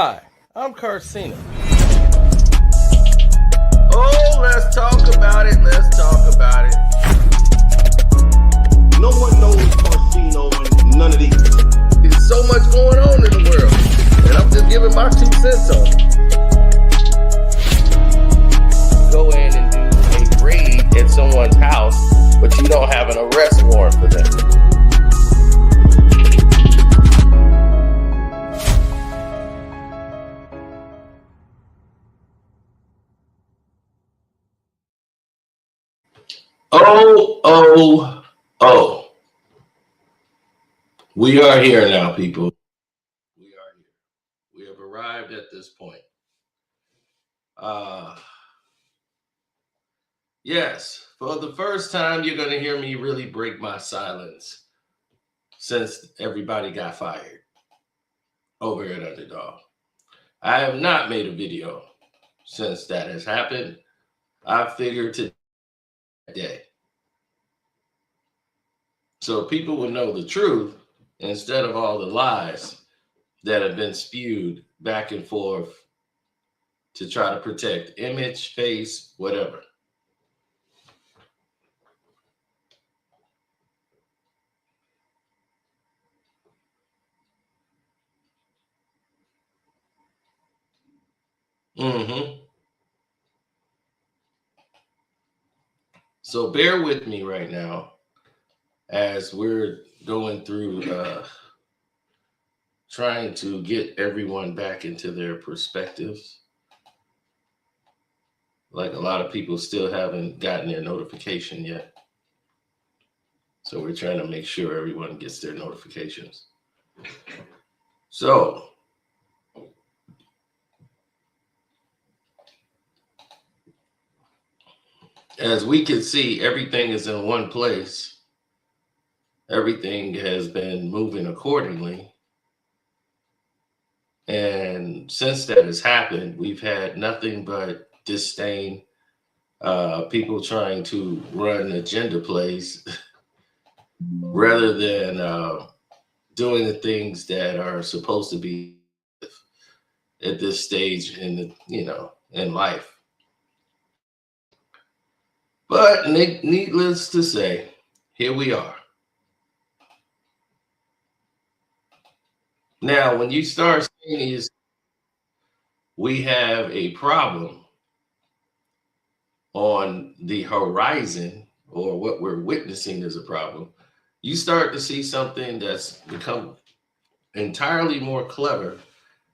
Hi, I'm Carcina. Oh, let's talk about it. Let's talk about it. No one knows Carcino and none of these. There's so much going on in the world, and I'm just giving my 2 cents on it. Go in and do a raid at someone's house, but you don't have an arrest warrant for them. Oh. We are here now, people. We are here. We have arrived at this point. Yes, for the first time, you're going to hear me really break my silence since everybody got fired over at Underdog. I have not made a video since that has happened. I figured today, so people will know the truth instead of all the lies that have been spewed back and forth to try to protect image, face, whatever. So bear with me right now as we're going through trying to get everyone back into their perspectives. Like a lot of people still haven't gotten their notification yet. So we're trying to make sure everyone gets their notifications. So as we can see, everything is in one place. Everything has been moving accordingly. And since that has happened, we've had nothing but disdain, people trying to run agenda plays rather than doing the things that are supposed to be at this stage in in life. But needless to say, here we are. Now, when you start saying is we have a problem on the horizon, or what we're witnessing is a problem, you start to see something that's become entirely more clever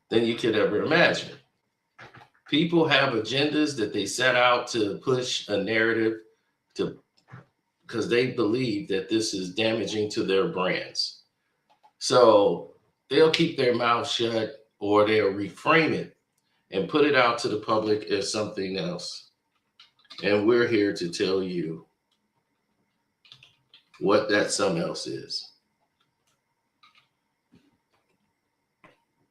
than you could ever imagine. People have agendas that they set out to push a narrative to, because they believe that this is damaging to their brands. So they'll keep their mouth shut, or they'll reframe it and put it out to the public as something else. And we're here to tell you what that something else is.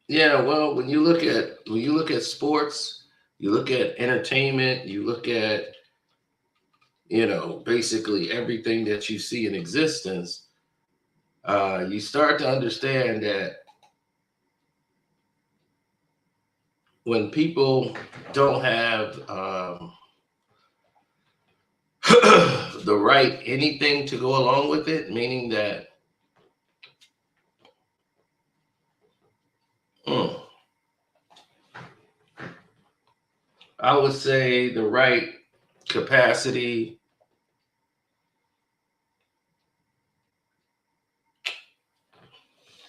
Yeah, well, when you look at sports, you look at entertainment, you look at basically everything that you see in existence, you start to understand that when people don't have the right anything to go along with it, meaning that I would say the right capacity,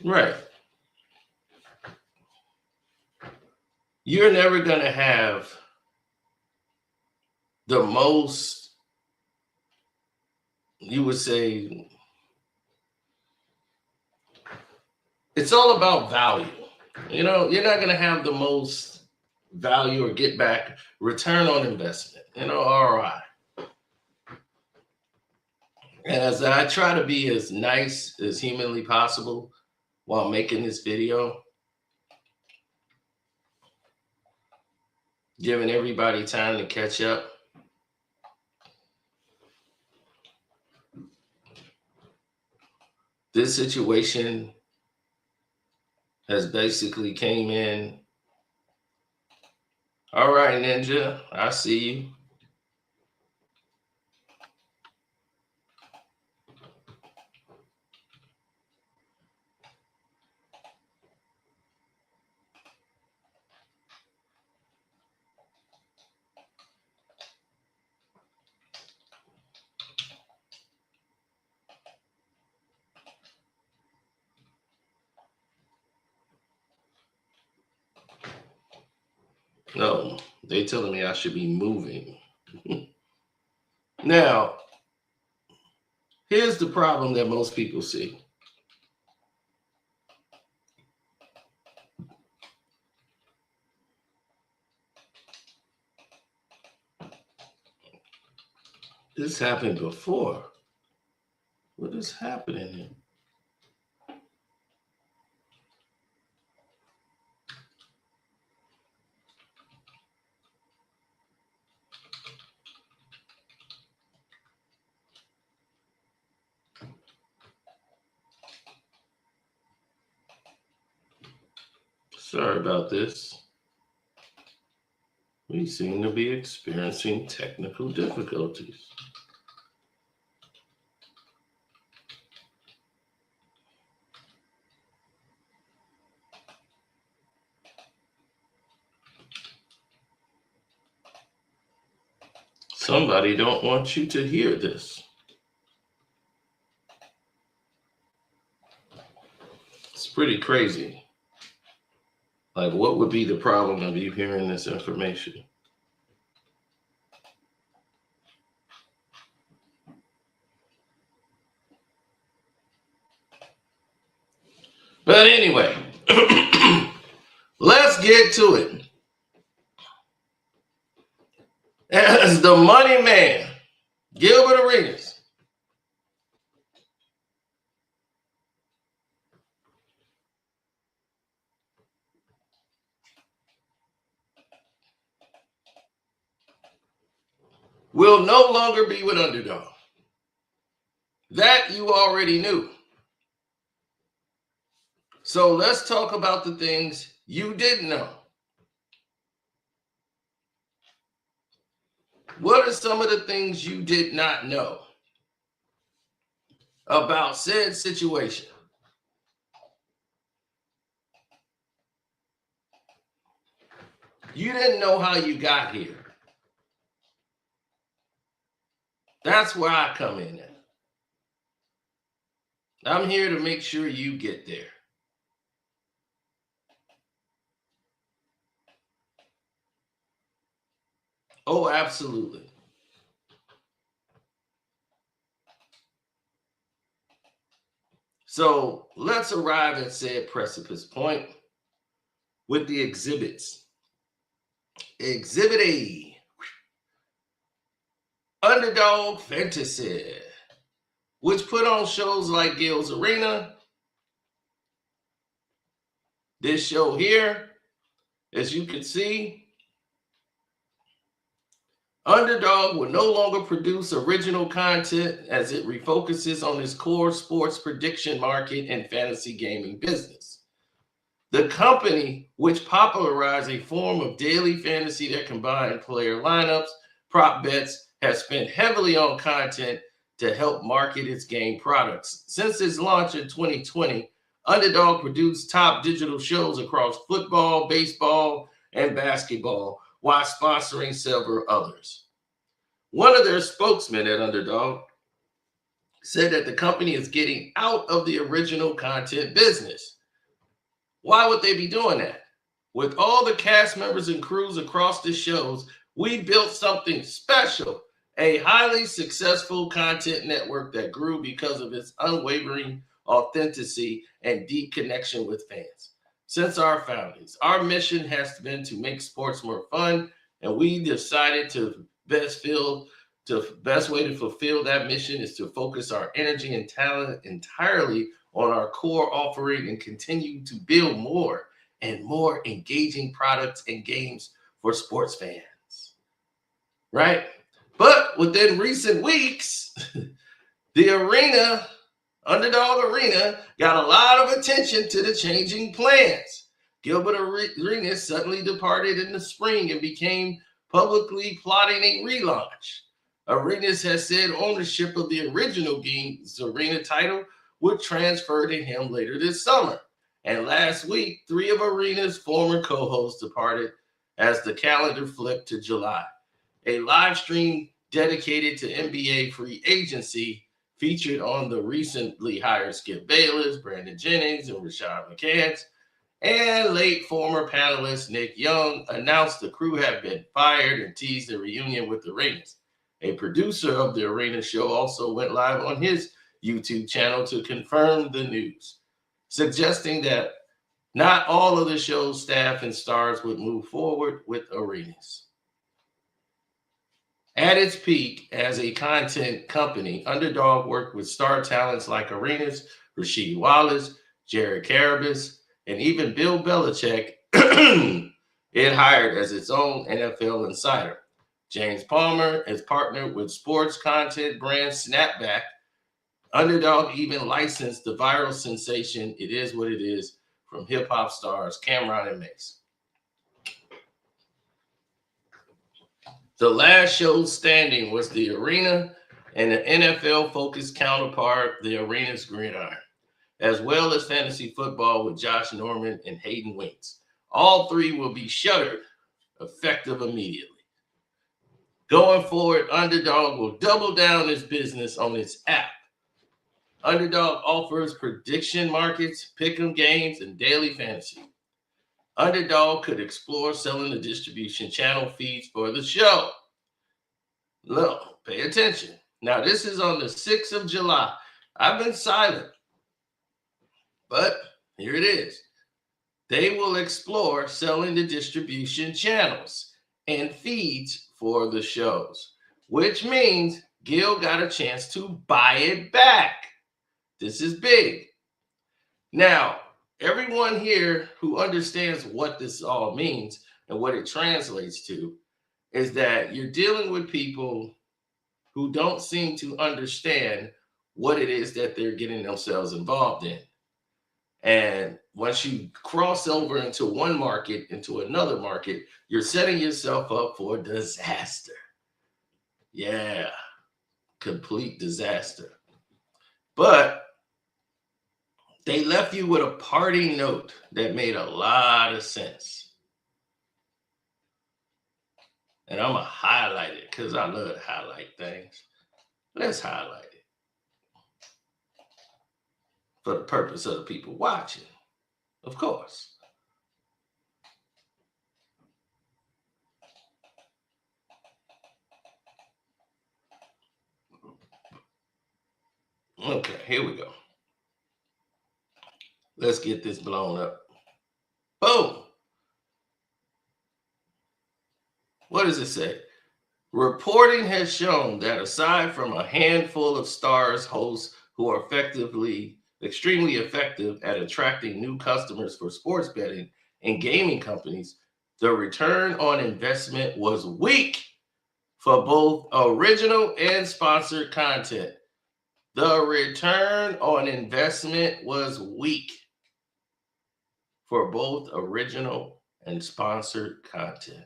right? You're never going to have the most, you would say, it's all about value. You're not going to have the most value or get back return on investment, ROI. As I try to be as nice as humanly possible while making this video, giving everybody time to catch up, this situation has basically came in All right, Ninja, I see you. No, they telling me I should be moving. Now, here's the problem that most people see. This happened before. What is happening here? Sorry about this. We seem to be experiencing technical difficulties. Somebody don't want you to hear this. It's pretty crazy. Like, what would be the problem of you hearing this information? But anyway, let's get to it. As the money man, Gilbert Arenas, will no longer be with Underdog. That you already knew. So let's talk about the things you didn't know. What are some of the things you did not know about said situation? You didn't know how you got here. That's where I come in at. I'm here to make sure you get there. Oh, absolutely. So let's arrive at said precipice point with the exhibits. Exhibit A, Underdog Fantasy, which put on shows like Gil's Arena. This show here, as you can see, Underdog will no longer produce original content as it refocuses on its core sports prediction market and fantasy gaming business. The company, which popularized a form of daily fantasy that combined player lineups, prop bets, has spent heavily on content to help market its game products. Since its launch in 2020, Underdog produced top digital shows across football, baseball, and basketball, while sponsoring several others. One of their spokesmen at Underdog said that the company is getting out of the original content business. Why would they be doing that? With all the cast members and crews across the shows, we built something special, a highly successful content network that grew because of its unwavering authenticity and deep connection with fans. Since our foundings, our mission has been to make sports more fun, and we decided the best way to fulfill that mission is to focus our energy and talent entirely on our core offering and continue to build more and more engaging products and games for sports fans. Right? But within recent weeks, the Underdog Arena got a lot of attention to the changing plans. Gilbert Arenas suddenly departed in the spring and became publicly plotting a relaunch. Arenas has said ownership of the original Games Arena title would transfer to him later this summer. And last week, 3 of Arena's former co-hosts departed as the calendar flipped to July. A live stream dedicated to NBA free agency featured on the recently hired Skip Bayless, Brandon Jennings, and Rashad McCants. And late former panelist Nick Young announced the crew had been fired and teased a reunion with the Arenas. A producer of the Arena show also went live on his YouTube channel to confirm the news, suggesting that not all of the show's staff and stars would move forward with Arenas. At its peak as a content company, Underdog worked with star talents like Arenas, Rasheed Wallace, Jared Carabas, and even Bill Belichick. It hired as its own NFL insider. James Palmer has partnered with sports content brand Snapback. Underdog even licensed the viral sensation It Is What It Is from hip-hop stars Cameron and Mace. The last show standing was the Arena and the NFL-focused counterpart, the Arena's Gridiron, as well as fantasy football with Josh Norman and Hayden Winks. All 3 will be shuttered, effective immediately. Going forward, Underdog will double down its business on its app. Underdog offers prediction markets, pick'em games, and daily fantasy. Underdog could explore selling the distribution channel feeds for the show. Look, pay attention. Now, this is on the 6th of July. I've been silent, but here it is. They will explore selling the distribution channels and feeds for the shows, which means Gil got a chance to buy it back. This is big. Now, everyone here who understands what this all means and what it translates to is that you're dealing with people who don't seem to understand what it is that they're getting themselves involved in. And once you cross over into one market, into another market, you're setting yourself up for disaster. Yeah, complete disaster. But they left you with a parting note that made a lot of sense. And I'm going to highlight it because I love to highlight things. Let's highlight it for the purpose of the people watching, of course. Okay, here we go. Let's get this blown up. Boom. What does it say? Reporting has shown that aside from a handful of stars hosts who are extremely effective at attracting new customers for sports betting and gaming companies, the return on investment was weak for both original and sponsored content. The return on investment was weak for both original and sponsored content.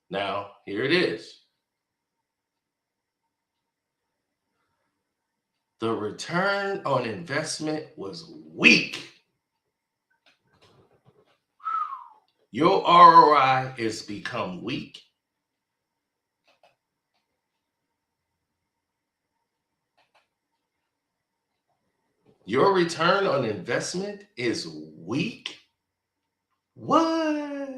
Now, here it is. The return on investment was weak. Your ROI has become weak. Your return on investment is weak? What?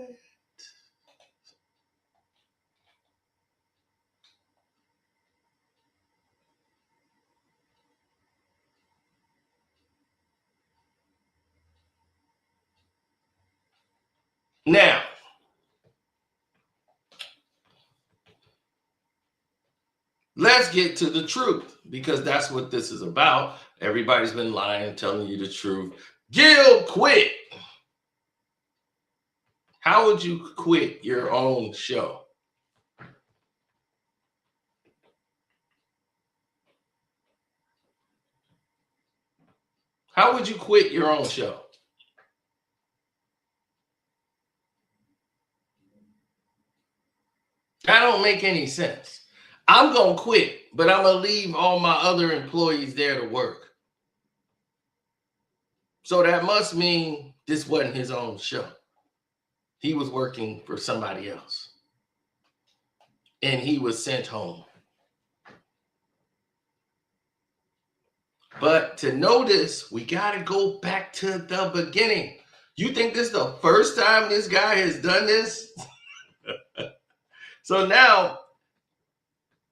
Now, let's get to the truth, because that's what this is about. Everybody's been lying, telling you the truth. Gil quit. How would you quit your own show? How would you quit your own show? That don't make any sense. I'm going to quit, but I'm going to leave all my other employees there to work. So that must mean this wasn't his own show. He was working for somebody else. And he was sent home. But to know this, we got to go back to the beginning. You think this is the first time this guy has done this? So now,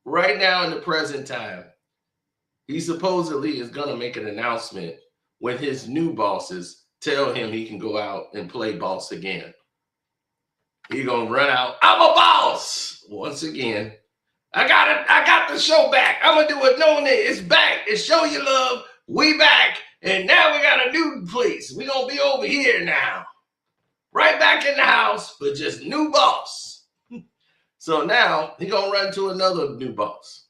right now in the present time, he supposedly is going to make an announcement when his new bosses tell him he can go out and play boss again. He's going to run out. I'm a boss. Once again, I got the show back. I'm going to do it knowing that it's back. It's Show You Love. We back. And now we got a new place. We're going to be over here now. Right back in the house, but just new boss. So now he's going to run to another new boss.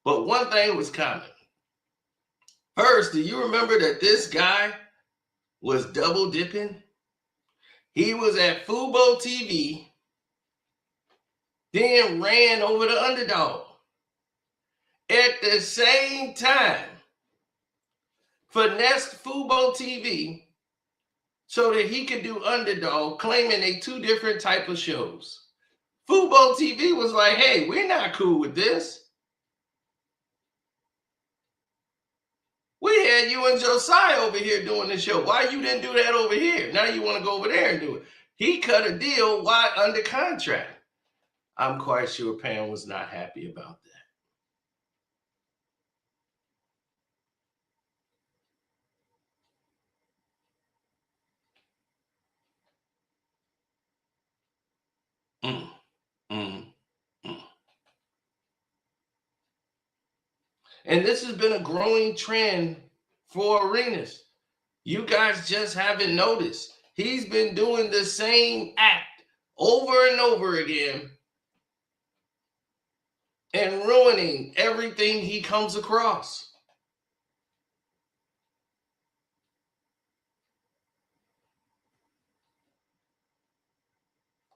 But one thing was common. First, do you remember that this guy was double dipping? He was at Fubo TV, then ran over the Underdog. At the same time, finessed Fubo TV so that he could do Underdog, claiming they two different type of shows. Fubo TV was like, hey, we're not cool with this. We had you and Josiah over here doing the show. Why you didn't do that over here? Now you want to go over there and do it. He cut a deal while under contract. I'm quite sure Pam was not happy about that. And this has been a growing trend for arenas. You guys just haven't noticed. He's been doing the same act over and over again and ruining everything he comes across.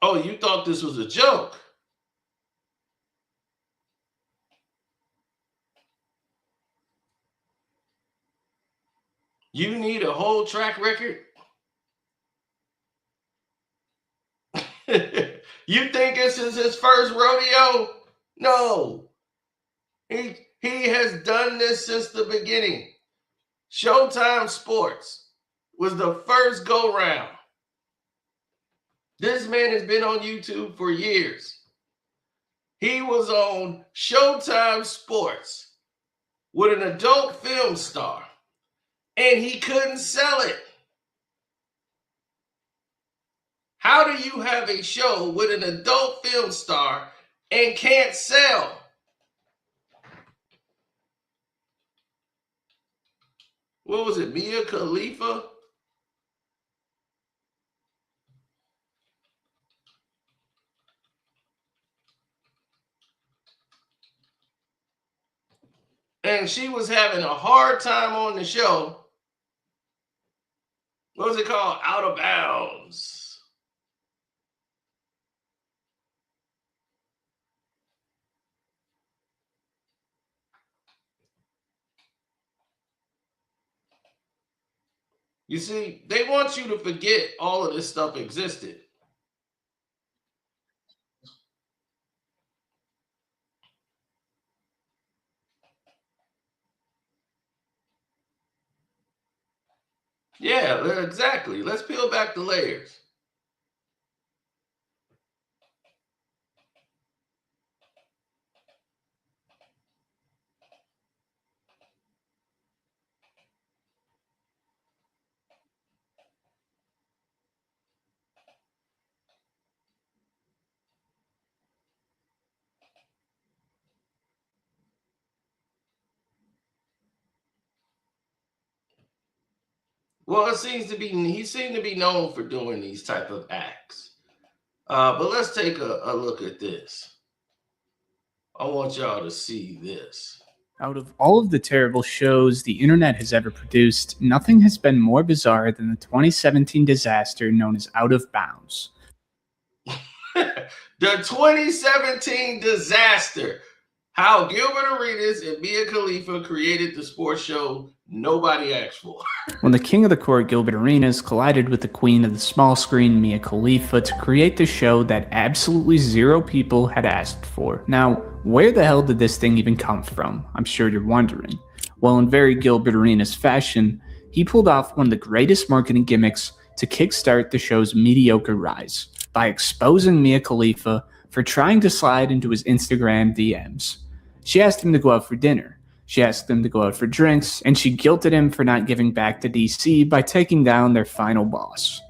Oh, you thought this was a joke? You need a whole track record? You think this is his first rodeo? No. He has done this since the beginning. Showtime Sports was the first go round. This man has been on YouTube for years. He was on Showtime Sports with an adult film star, and he couldn't sell it. How do you have a show with an adult film star and can't sell? What was it, Mia Khalifa? And she was having a hard time on the show. What was it called? Out of Bounds. You see, they want you to forget all of this stuff existed. Yeah, exactly. Let's peel back the layers. Well, he seems to be known for doing these type of acts. But let's take a look at this. I want y'all to see this. Out of all of the terrible shows the internet has ever produced, nothing has been more bizarre than the 2017 disaster known as Out of Bounds. The 2017 disaster. How Gilbert Arenas and Mia Khalifa created the sports show nobody asked for. When the king of the court, Gilbert Arenas, collided with the queen of the small screen, Mia Khalifa, to create the show that absolutely zero people had asked for. Now, where the hell did this thing even come from? I'm sure you're wondering. Well, in very Gilbert Arenas fashion, he pulled off one of the greatest marketing gimmicks to kickstart the show's mediocre rise by exposing Mia Khalifa for trying to slide into his Instagram DMs. She asked him to go out for dinner. She asked him to go out for drinks, and she guilted him for not giving back to DC by taking down their final boss.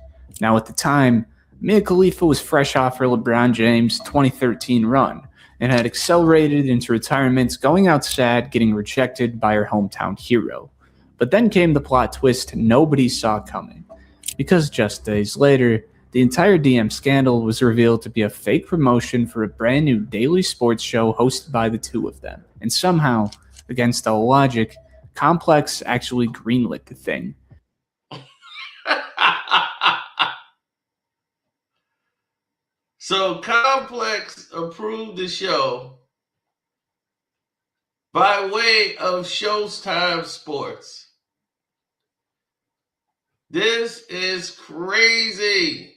Now, at the time, Mia Khalifa was fresh off her LeBron James 2013 run and had accelerated into retirement, going out sad, getting rejected by her hometown hero. But then came the plot twist nobody saw coming, because just days later, the entire DM scandal was revealed to be a fake promotion for a brand new daily sports show hosted by the two of them. And somehow, against all logic, Complex actually greenlit the thing. So Complex approved the show by way of Showtime Sports. This is crazy.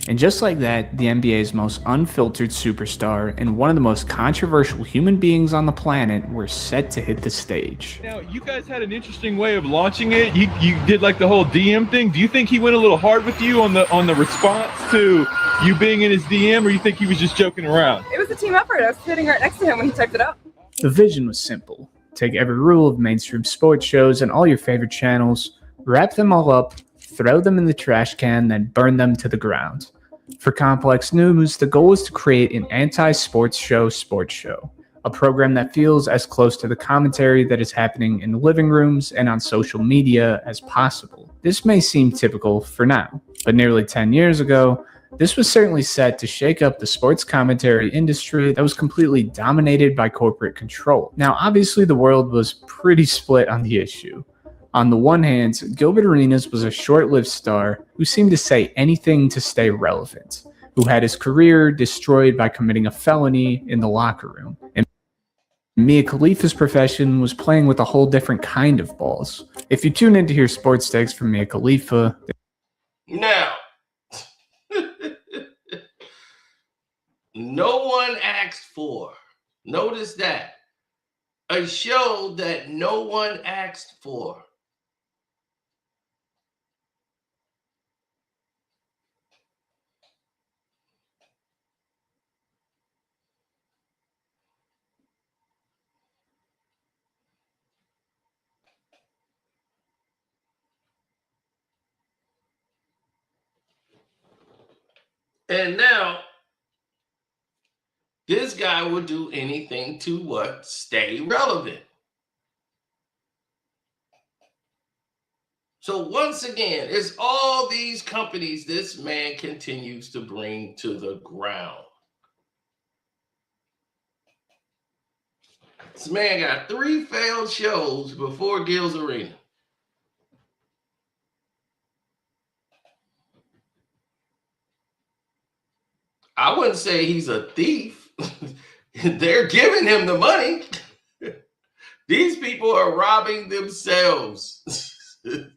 And just like that, the NBA's most unfiltered superstar and one of the most controversial human beings on the planet were set to hit the stage. Now, you guys had an interesting way of launching it. You did like the whole DM thing. Do you think he went a little hard with you on the response to you being in his DM, or you think he was just joking around? It was a team effort. I was sitting right next to him when he typed it up. The vision was simple. Take every rule of mainstream sports shows and all your favorite channels, wrap them all up, throw them in the trash can, then burn them to the ground. For Complex News, the goal is to create an anti-sports show, a program that feels as close to the commentary that is happening in living rooms and on social media as possible. This may seem typical for now, but nearly 10 years ago, this was certainly set to shake up the sports commentary industry that was completely dominated by corporate control. Now, obviously, the world was pretty split on the issue. On the one hand, Gilbert Arenas was a short-lived star who seemed to say anything to stay relevant, who had his career destroyed by committing a felony in the locker room. And Mia Khalifa's profession was playing with a whole different kind of balls. If you tune in to hear sports takes from Mia Khalifa... Now, no one asked for. Notice that. A show that no one asked for. And now, this guy would do anything to what? Stay relevant. So once again, it's all these companies this man continues to bring to the ground. This man got 3 failed shows before Gil's Arena. I wouldn't say he's a thief. They're giving him the money. These people are robbing themselves. And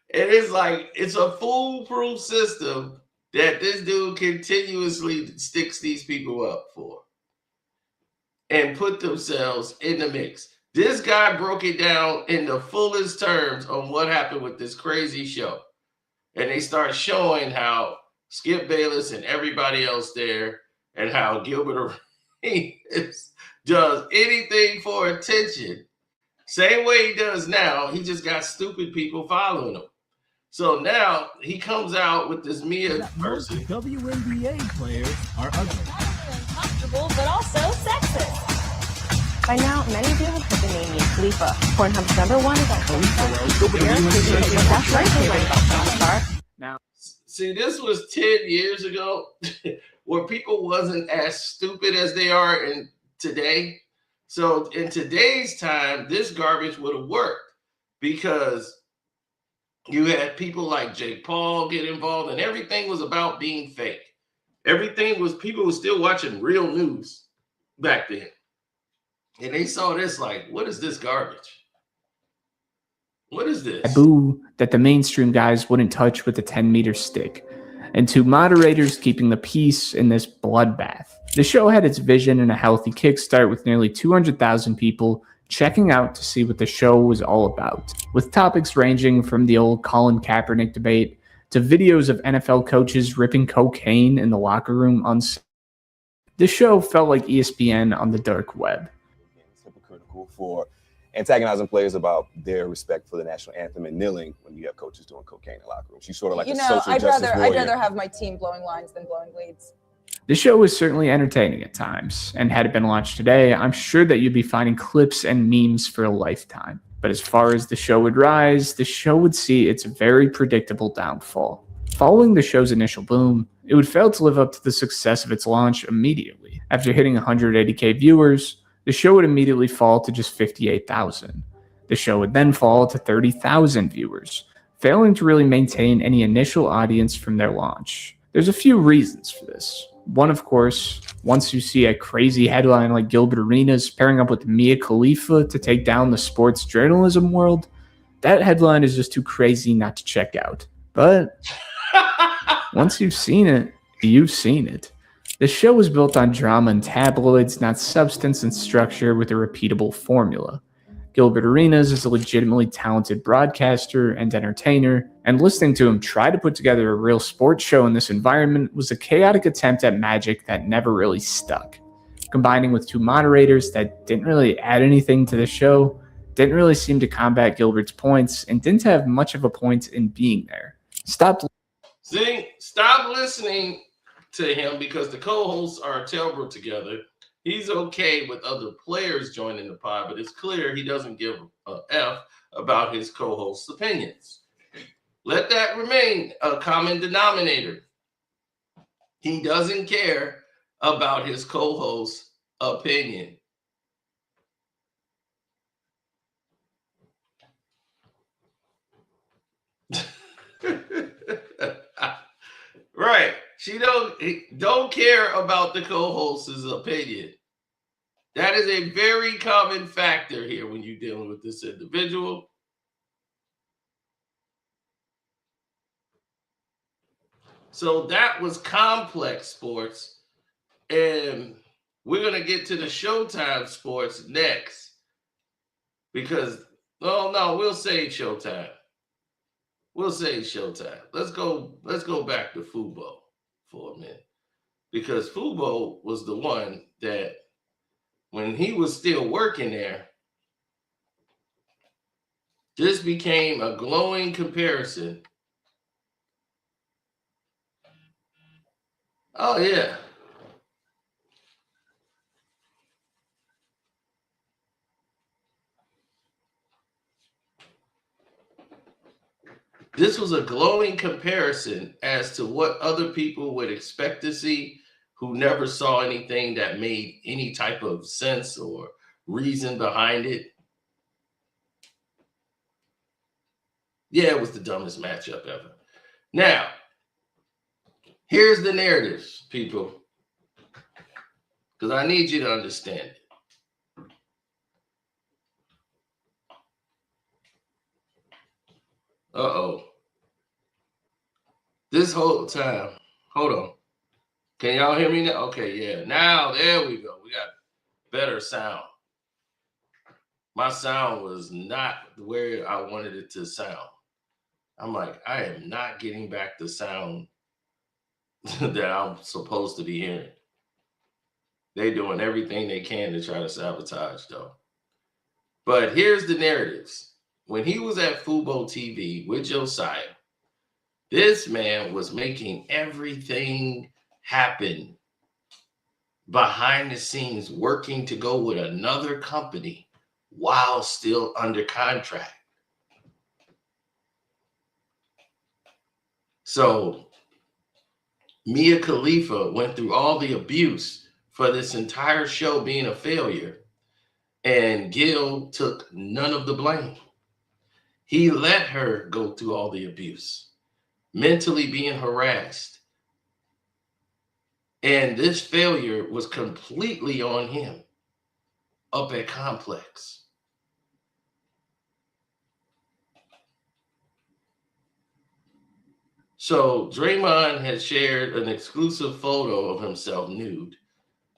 it's like, it's a foolproof system that this dude continuously sticks these people up for and put themselves in the mix. This guy broke it down in the fullest terms on what happened with this crazy show. And they start showing how Skip Bayless and everybody else there, and how Gilbert Arenas does anything for attention. Same way he does now. He just got stupid people following him. So now he comes out with this Mia person. WNBA players are ugly. Uncomfortable, but also sexist. By now, many of you have heard the name Mia Khalifa. Pornhub's #1 is That's right, Now, see, this was 10 years ago where people wasn't as stupid as they are in today. So in today's time, this garbage would have worked because You had people like Jake Paul get involved, and everything was about being fake. Everything was, people were still watching real news back then. And they saw this like, what is this garbage? What is this? Taboo that the mainstream guys wouldn't touch with a 10-meter stick, and to moderators keeping the peace in this bloodbath. The show had its vision and a healthy kickstart with nearly 200,000 people checking out to see what the show was all about, with topics ranging from the old Colin Kaepernick debate to videos of NFL coaches ripping cocaine in the locker room on. The show felt like ESPN on the dark web. It's hypocritical for antagonizing players about their respect for the national anthem and kneeling when you have coaches doing cocaine in the locker room. She's sort of like a social justice warrior. I'd rather have my team blowing lines than blowing leads. The show was certainly entertaining at times, and had it been launched today, I'm sure that you'd be finding clips and memes for a lifetime. But as far as the show would rise, the show would see its very predictable downfall. Following the show's initial boom, it would fail to live up to the success of its launch immediately. After hitting 180K viewers, the show would immediately fall to just 58,000. The show would then fall to 30,000 viewers, failing to really maintain any initial audience from their launch. There's a few reasons for this. One, of course, once you see a crazy headline like Gilbert Arenas pairing up with Mia Khalifa to take down the sports journalism world, that headline is just too crazy not to check out. But once you've seen it, you've seen it. The show was built on drama and tabloids, not substance and structure with a repeatable formula. Gilbert Arenas is a legitimately talented broadcaster and entertainer, and listening to him try to put together a real sports show in this environment was a chaotic attempt at magic that never really stuck. Combining with two moderators that didn't really add anything to the show, didn't really seem to combat Gilbert's points, and didn't have much of a point in being there. Stop listening to him because the co-hosts are terrible together. He's okay with other players joining the pod, but it's clear he doesn't give a F about his co-hosts' opinions. Let that remain a common denominator. He doesn't care about his co-host's opinion. Right. She don't care about the co-host's opinion. That is a very common factor here when you're dealing with this individual. So that was complex sports. And we're going to get to the Showtime sports next. Because, no, we'll save Showtime. We'll save Showtime. Let's go back to Fubo for a minute. Because Fubo was the one that, when he was still working there, this became a glowing comparison. Oh, yeah. This was a glowing comparison as to what other people would expect to see who never saw anything that made any type of sense or reason behind it. Yeah, it was the dumbest matchup ever. Now, here's the narratives, people, because I need you to understand it. Uh-oh. This whole time, hold on. Can y'all hear me now? Okay, yeah. Now, there we go. We got better sound. My sound was not where I wanted it to sound. I'm like, I am not getting back the sound that I'm supposed to be hearing. They're doing everything they can to try to sabotage, though. But here's the narratives. When he was at Fubo TV with Josiah, this man was making everything happen behind the scenes, working to go with another company while still under contract. So Mia Khalifa went through all the abuse for this entire show being a failure, and Gil took none of the blame. He let her go through all the abuse, mentally being harassed. And this failure was completely on him up at Complex. So Draymond had shared an exclusive photo of himself nude.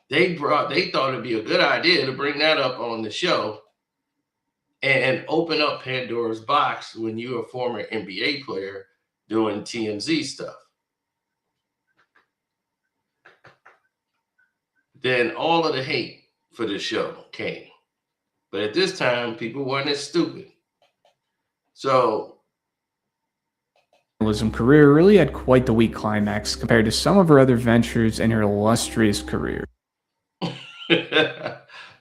They thought it'd be a good idea to bring that up on the show and open up Pandora's box when you're a former NBA player doing TMZ stuff. Then all of the hate for the show came. But at this time, people weren't as stupid. So journalism career really had quite the weak climax compared to some of her other ventures in her illustrious career.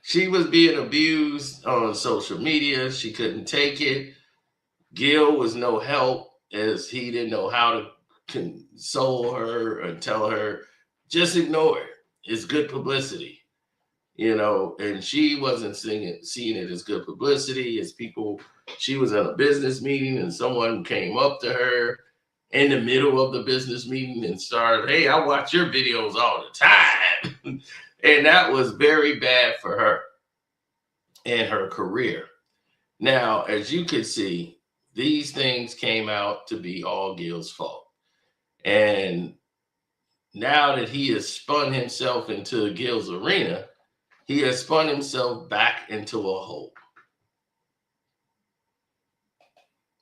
she was being abused on social media. She couldn't take it. Gil was no help, as he didn't know how to console her and tell her, just ignore it. It's good publicity, and she wasn't seeing it as good publicity as people. She was in a business meeting and someone came up to her in the middle of the business meeting and started, hey, I watch your videos all the time. And that was very bad for her and her career. Now, as you can see, these things came out to be all Gil's fault. And now that he has spun himself into Gil's arena, he has spun himself back into a hole.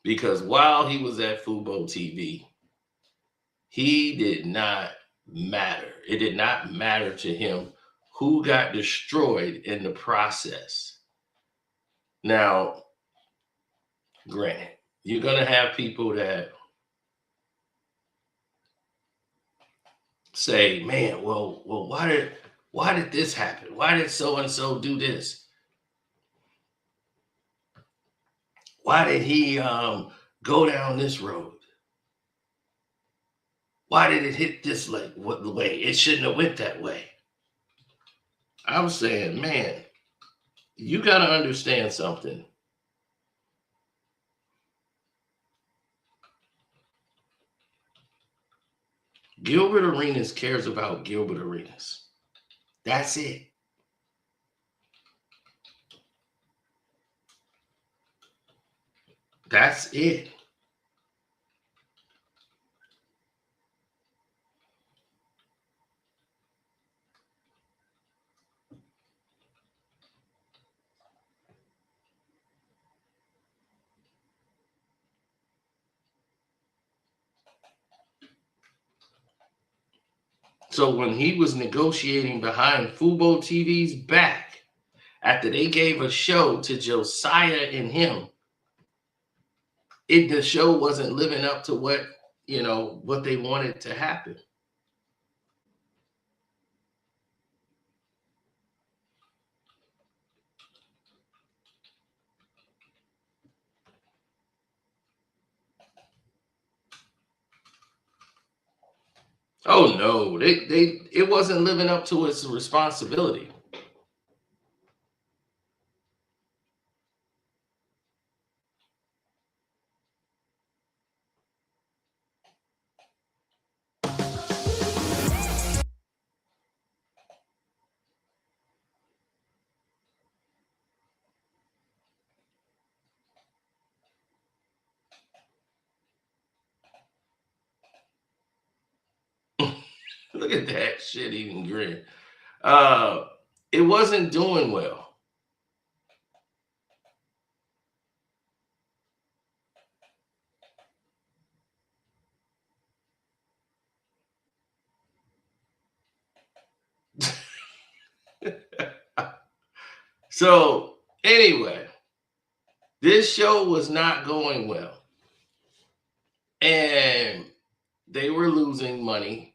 Because while he was at Fubo TV, he did not matter. It did not matter to him who got destroyed in the process. Now, granted, you're going to have people that say, man, well, why did this happen? Why did so-and-so do this? Why did he go down this road? Why did it hit this way? It shouldn't have went that way. I'm saying, man, you got to understand something. Gilbert Arenas cares about Gilbert Arenas. That's it. That's it. So when he was negotiating behind Fubo TV's back, after they gave a show to Josiah and him, the show wasn't living up to what they wanted to happen. Oh no, it wasn't living up to its responsibility. Look at that shit-eating grin. It wasn't doing well. So anyway, this show was not going well. And they were losing money.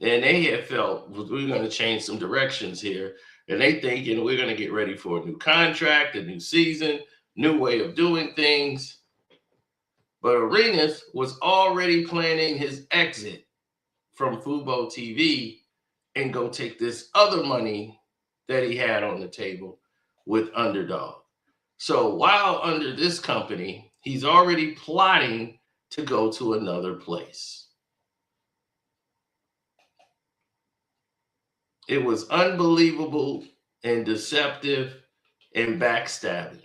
And they had felt, we're going to change some directions here. And they thinking we're going to get ready for a new contract, a new season, new way of doing things. But Arenas was already planning his exit from Fubo TV and go take this other money that he had on the table with Underdog. So while under this company, He's already plotting to go to another place. It was unbelievable and deceptive and backstabbing.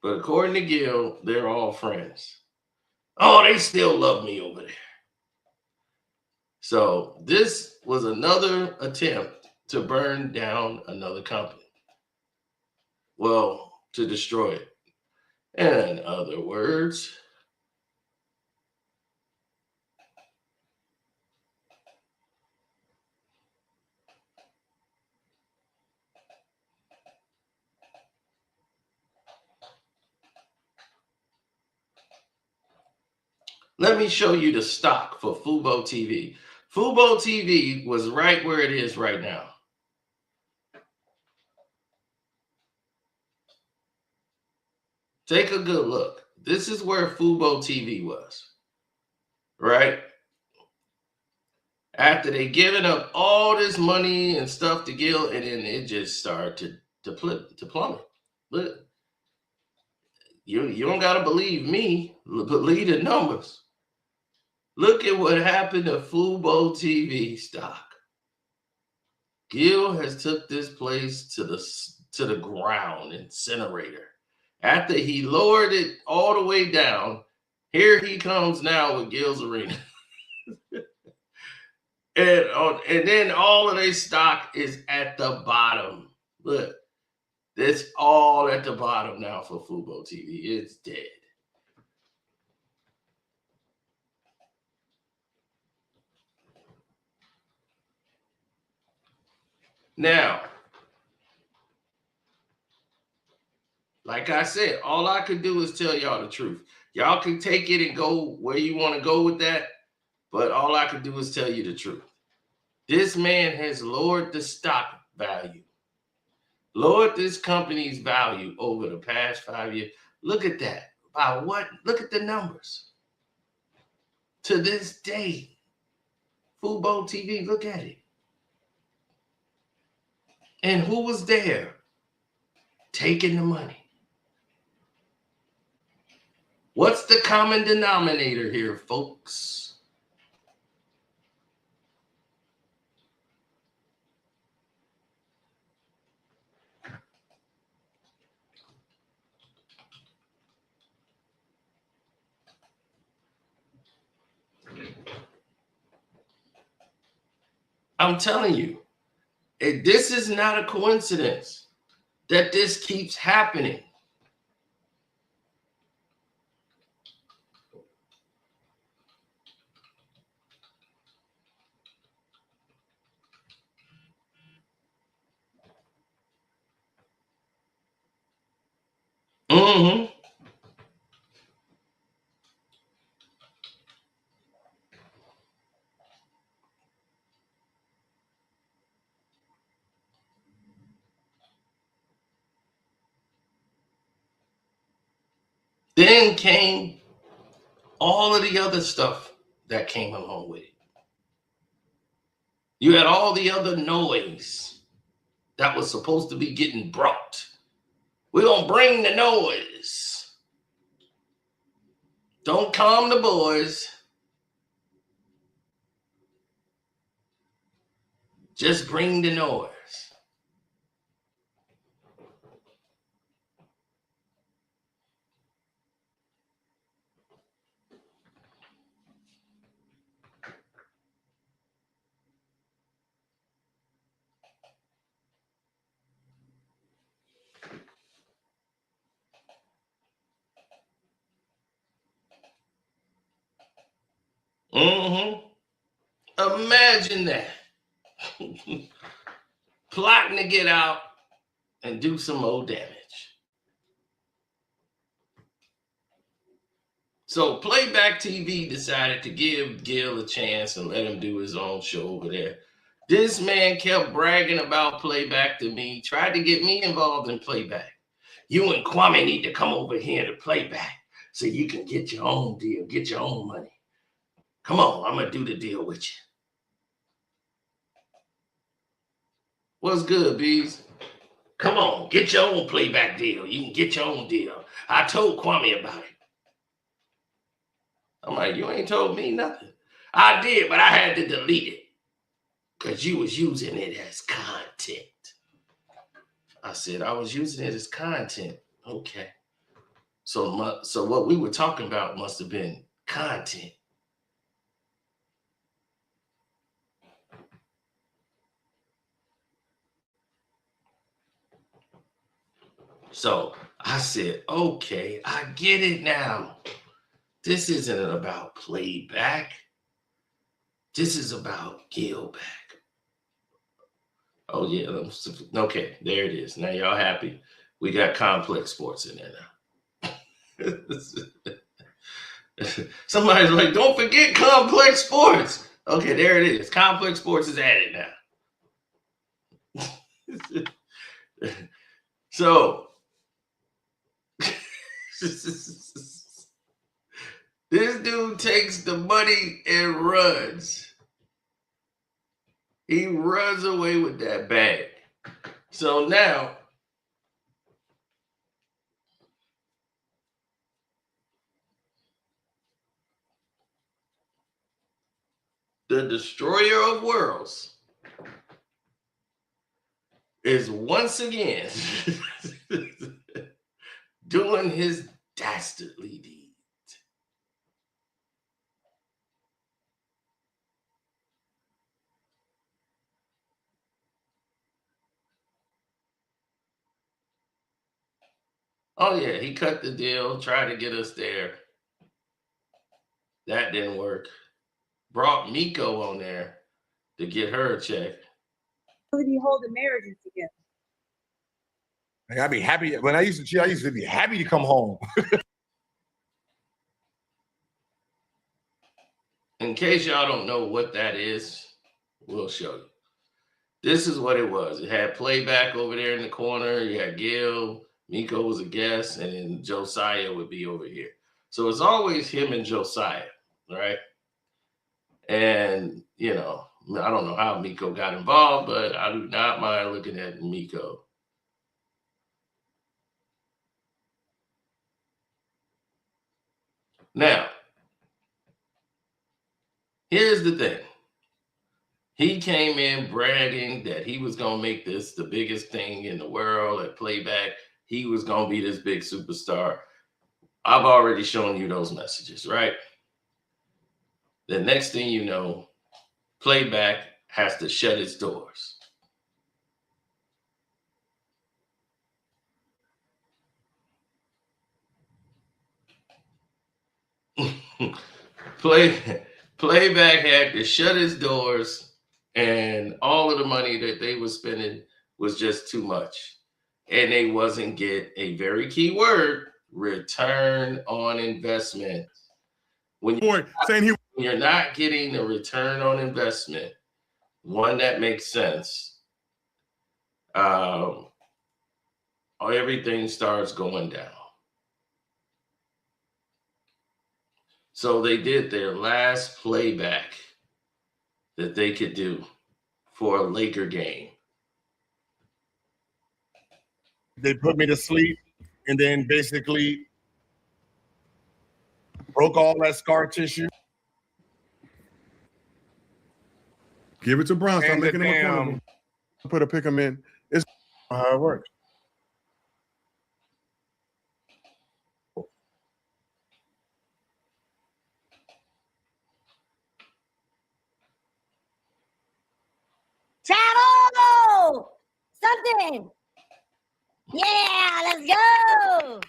But according to Gil, they're all friends. Oh, they still love me over there. So this was another attempt to burn down another company. Well, to destroy it. In other words, let me show you the stock for Fubo TV. Fubo TV was right where it is right now. Take a good look. This is where Fubo TV was, right? After they given up all this money and stuff to Gil, and then it just started to plummet. Look, you don't gotta believe me, believe the numbers. Look at what happened to Fubo TV stock. Gil has took this place to the ground, incinerator. After he lowered it all the way down, here he comes now with Gil's Arena. and then all of their stock is at the bottom. Look, it's all at the bottom now for Fubo TV. It's dead. Now, like I said, all I could do is tell y'all the truth. Y'all can take it and go where you want to go with that, but all I could do is tell you the truth. This man has lowered the stock value, lowered this company's value over the past 5 years. Look at that. By what? Look at the numbers. To this day, Fubo TV, look at it. And who was there taking the money? What's the common denominator here, folks? I'm telling you, this is not a coincidence that this keeps happening. Mm-hmm. Then came all of the other stuff that came along with it. You had all the other noise that was supposed to be getting brought. We're going to bring the noise. Don't calm the boys. Just bring the noise. Mm-hmm. Imagine that. Plotting to get out and do some more damage. So Playback TV decided to give Gil a chance and let him do his own show over there. This man kept bragging about Playback to me, tried to get me involved in Playback. You and Kwame need to come over here to Playback so you can get your own deal, get your own money. Come on, I'm going to do the deal with you. What's good, Bees? Come on, get your own playback deal. You can get your own deal. I told Kwame about it. I'm like, you ain't told me nothing. I did, but I had to delete it because you was using it as content. I said, I was using it as content. Okay. So what we were talking about must have been content. So I said, okay, I get it now. This isn't about playback. This is about Gilback. Oh, yeah. Okay, there it is. Now y'all happy. We got complex sports in there now. Somebody's like, don't forget complex sports. Okay, there it is. Complex sports is added now. So, this dude takes the money and runs. He runs away with that bag. So now, the destroyer of worlds is once again doing his dastardly deed. Oh, yeah, he cut the deal, tried to get us there. That didn't work. Brought Miko on there to get her a check. How do you hold the marriages together? Like, I'd be happy when I used to cheat. I used to be happy to come home. In case y'all don't know what that is, we'll show you. This is what it was. It had playback over there in the corner. You had Gil, Miko was a guest, and then Josiah would be over here. So it's always him and Josiah, right? And, you know, I don't know how Miko got involved, but I do not mind looking at Miko. Now, here's the thing. He came in bragging that he was going to make this the biggest thing in the world at playback. He was going to be this big superstar. I've already shown you those messages, right? The next thing you know, playback has to shut its doors. Playback had to shut its doors, and all of the money that they were spending was just too much. And they wasn't get a very key word, return on investment. When you're not getting a return on investment, one that makes sense, everything starts going down. So they did their last playback that they could do for a Laker game. They put me to sleep and then basically broke all that scar tissue. Give it to Brown. Stop making him a point of him. Put a pick him in. It's how it works. Chavo! Something! Yeah, let's go!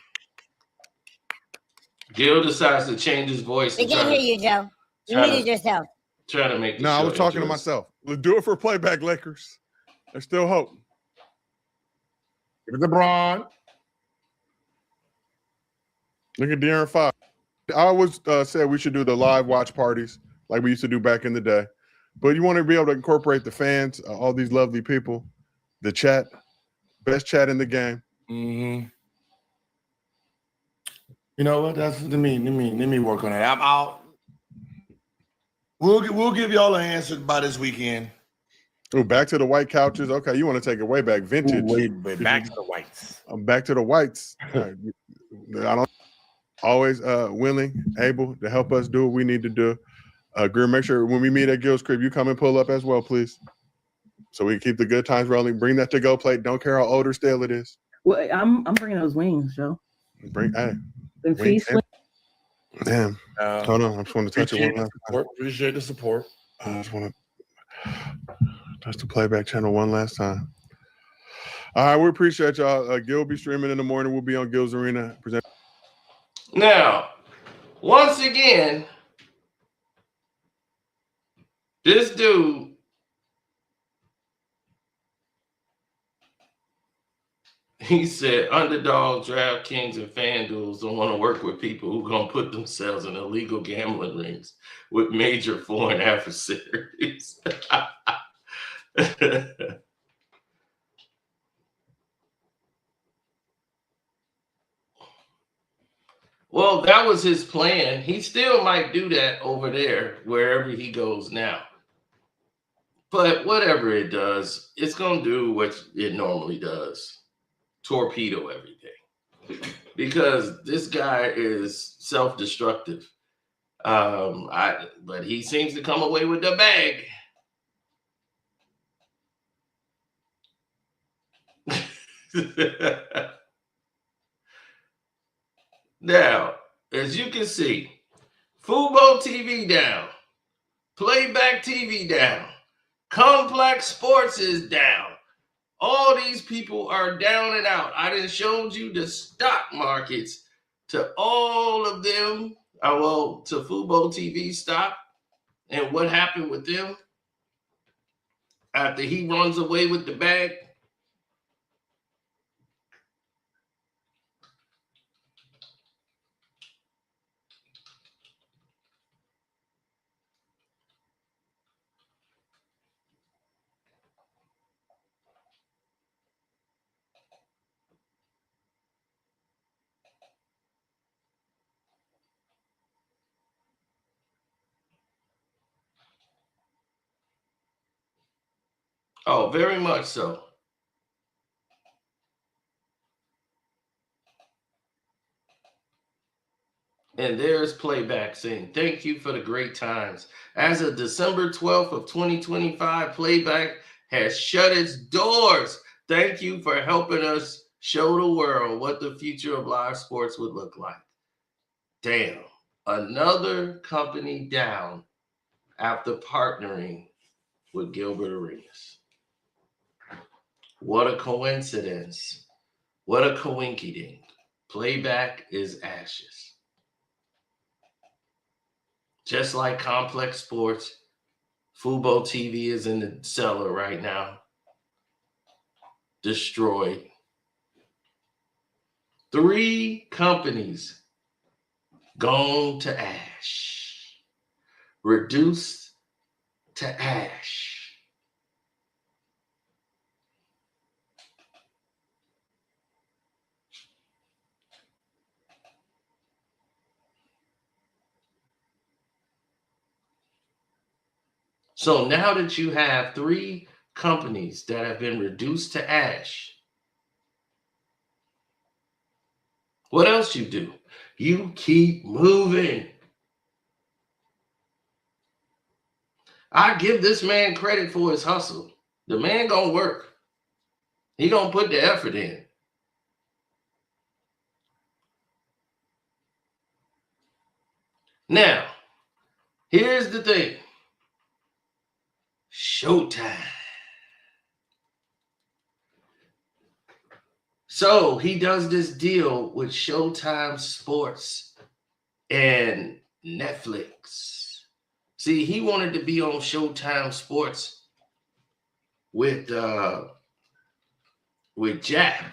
Gil decides to change his voice. We can't hear you, Joe. You muted yourself. Trying to make no, I was talking to myself. Let's do it for playback, Lakers. There's still hope. Give it to Bron. Look at De'Aaron Fox. I always said we should do the live watch parties like we used to do back in the day. But you want to be able to incorporate the fans, all these lovely people, the chat, best chat in the game. Mm-hmm. You know what? That's let me work on that. I'm out. We'll give y'all an answer by this weekend. Oh, back to the white couches. Okay, you want to take it way back, vintage. Way back to the whites. I'm back to the whites. I don't always willing, able to help us do what we need to do. Greer, make sure when we meet at Gil's crib, you come and pull up as well, please. So we can keep the good times rolling. Bring that to-go plate. Don't care how old or stale it is. Well, I'm bringing those wings, Joe. Bring The feast. Damn. Hold on. I just want to touch it one last time. Appreciate the support. I just want to touch the playback channel one last time. All right, we appreciate y'all. Gil will be streaming in the morning. We'll be on Gil's Arena. Now, once again, this dude he said Underdog, DraftKings, and FanDuels don't want to work with people who are going to put themselves in illegal gambling rings with major foreign adversaries. Well, that was his plan. He still might do that over there, wherever he goes now. But whatever it does, it's going to do what it normally does. Torpedo everything. Because this guy is self-destructive. But he seems to come away with the bag. Now, as you can see, Fubo TV down, Playback TV down, Complex Sports is down. All these people are down and out. I done showed you the stock markets to all of them. To Fubo TV stock and what happened with them after he runs away with the bag. Oh, very much so. And there's Playback saying, thank you for the great times. As of December 12th of 2025, Playback has shut its doors. Thank you for helping us show the world what the future of live sports would look like. Damn. Another company down after partnering with Gilbert Arenas. What a coincidence. What a coinkydink. Playback is ashes. Just like Complex Sports, Fubo TV is in the cellar right now. Destroyed. 3 companies gone to ash. Reduced to ash. So now that you have 3 companies that have been reduced to ash, what else you do? You keep moving. I give this man credit for his hustle. The man gonna work. He gonna put the effort in. Now, here's the thing. Showtime. So he does this deal with Showtime Sports and Netflix. See, he wanted to be on Showtime Sports with Jack.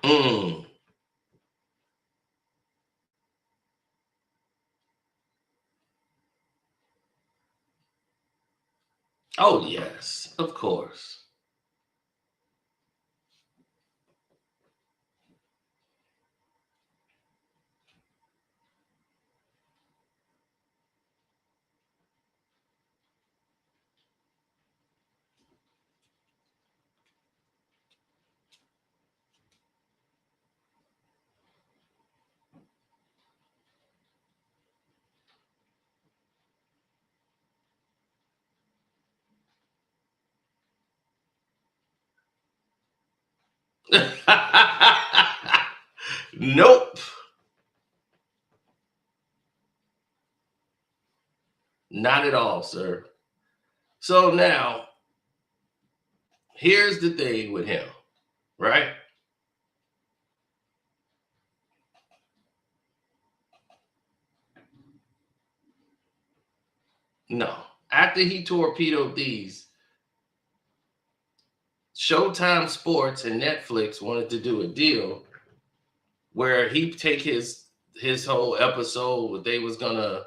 Mm. Oh, yes, of course. Nope. Not at all, sir. So now, here's the thing with him, right? No. After he torpedoed these, Showtime Sports and Netflix wanted to do a deal where he take his whole episode, what they was gonna,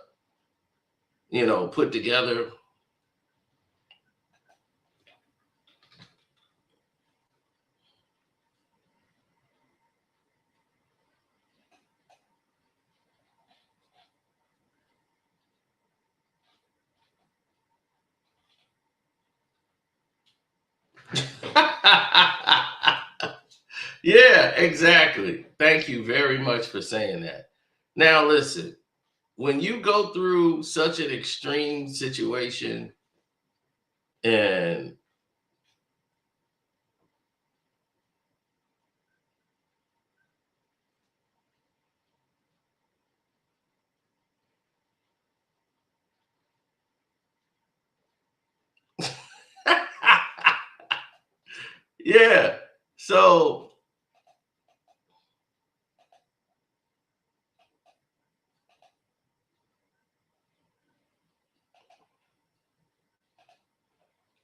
put together. Yeah, exactly. Thank you very much for saying that. Now, listen, when you go through such an extreme situation and yeah, so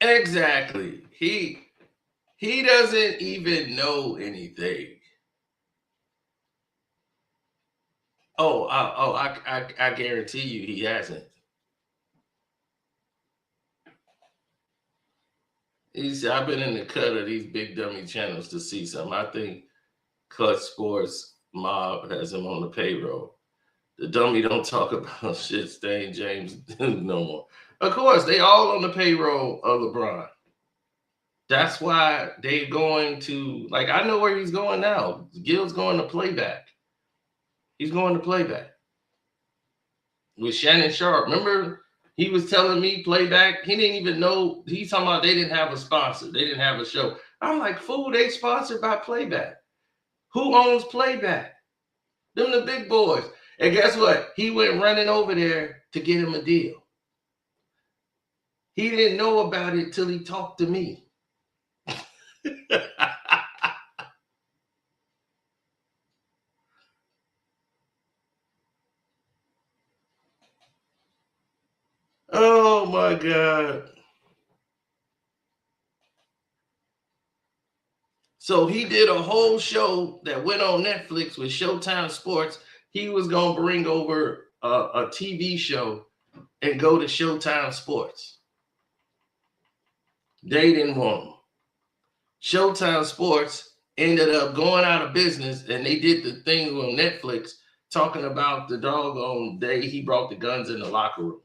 exactly. He doesn't even know anything. I guarantee you he hasn't. I've been in the cut of these big dummy channels to see something. I think Clutch Sports Mob has him on the payroll. The dummy don't talk about shit, Stain James no more. Of course, they all on the payroll of LeBron. That's why they're going to, like, I know where he's going now. Gil's going to playback. He's going to playback with Shannon Sharp. Remember, he was telling me playback. He didn't even know. He's talking about they didn't have a sponsor. They didn't have a show. I'm like, fool, they sponsored by playback. Who owns playback? Them the big boys. And guess what? He went running over there to get him a deal. He didn't know about it till he talked to me. Oh my God. So he did a whole show that went on Netflix with Showtime Sports. He was going to bring over a TV show and go to Showtime Sports. They didn't want him. Showtime Sports ended up going out of business, and they did the thing on Netflix talking about the doggone day he brought the guns in the locker room.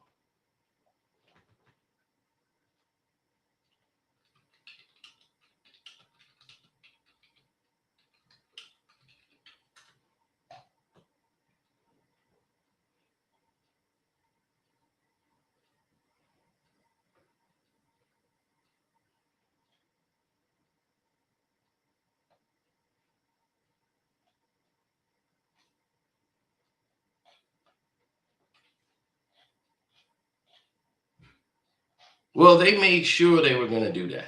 Well, they made sure they were going to do that.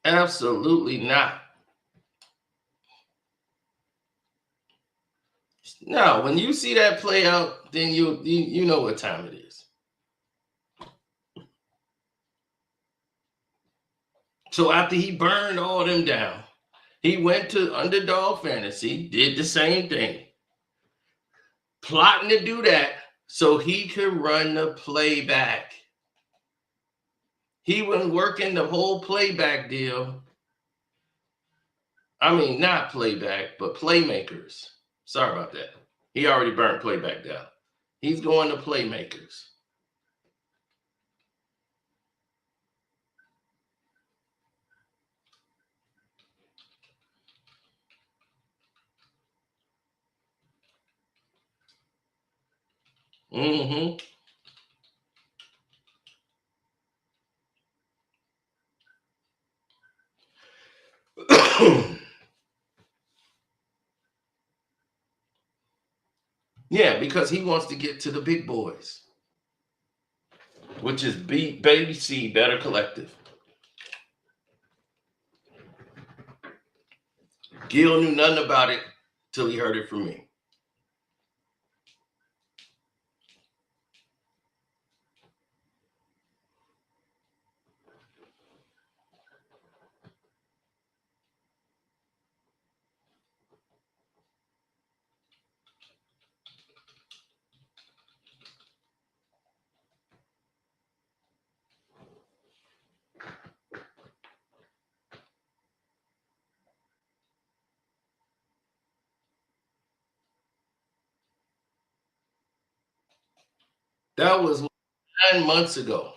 Absolutely not. No, when you see that play out, then you know what time it is. So after he burned all them down, he went to Underdog Fantasy, did the same thing, plotting to do that so he could run the playback. He was working the whole playback deal. I mean, not playback, but playmakers. Sorry about that. He already burnt playback down. He's going to playmakers. Mm-hmm. Yeah, because he wants to get to the big boys, which is Baby C, Better Collective. Gil knew nothing about it till he heard it from me. That was 9 months ago.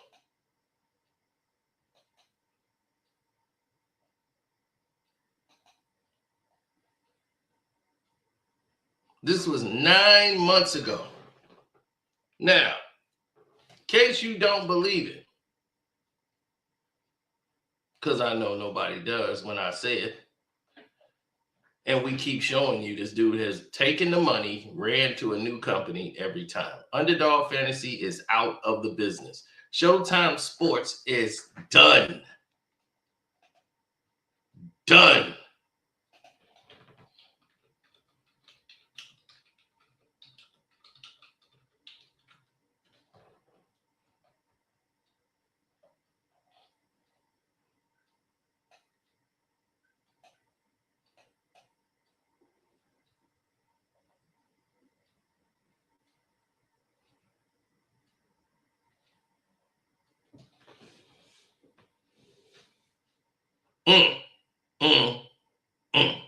This was 9 months ago. Now, in case you don't believe it, because I know nobody does when I say it, and we keep showing you this dude has taken the money, ran to a new company every time. Underdog Fantasy is out of the business. Showtime Sports is done. Done. Mm, mm, mm.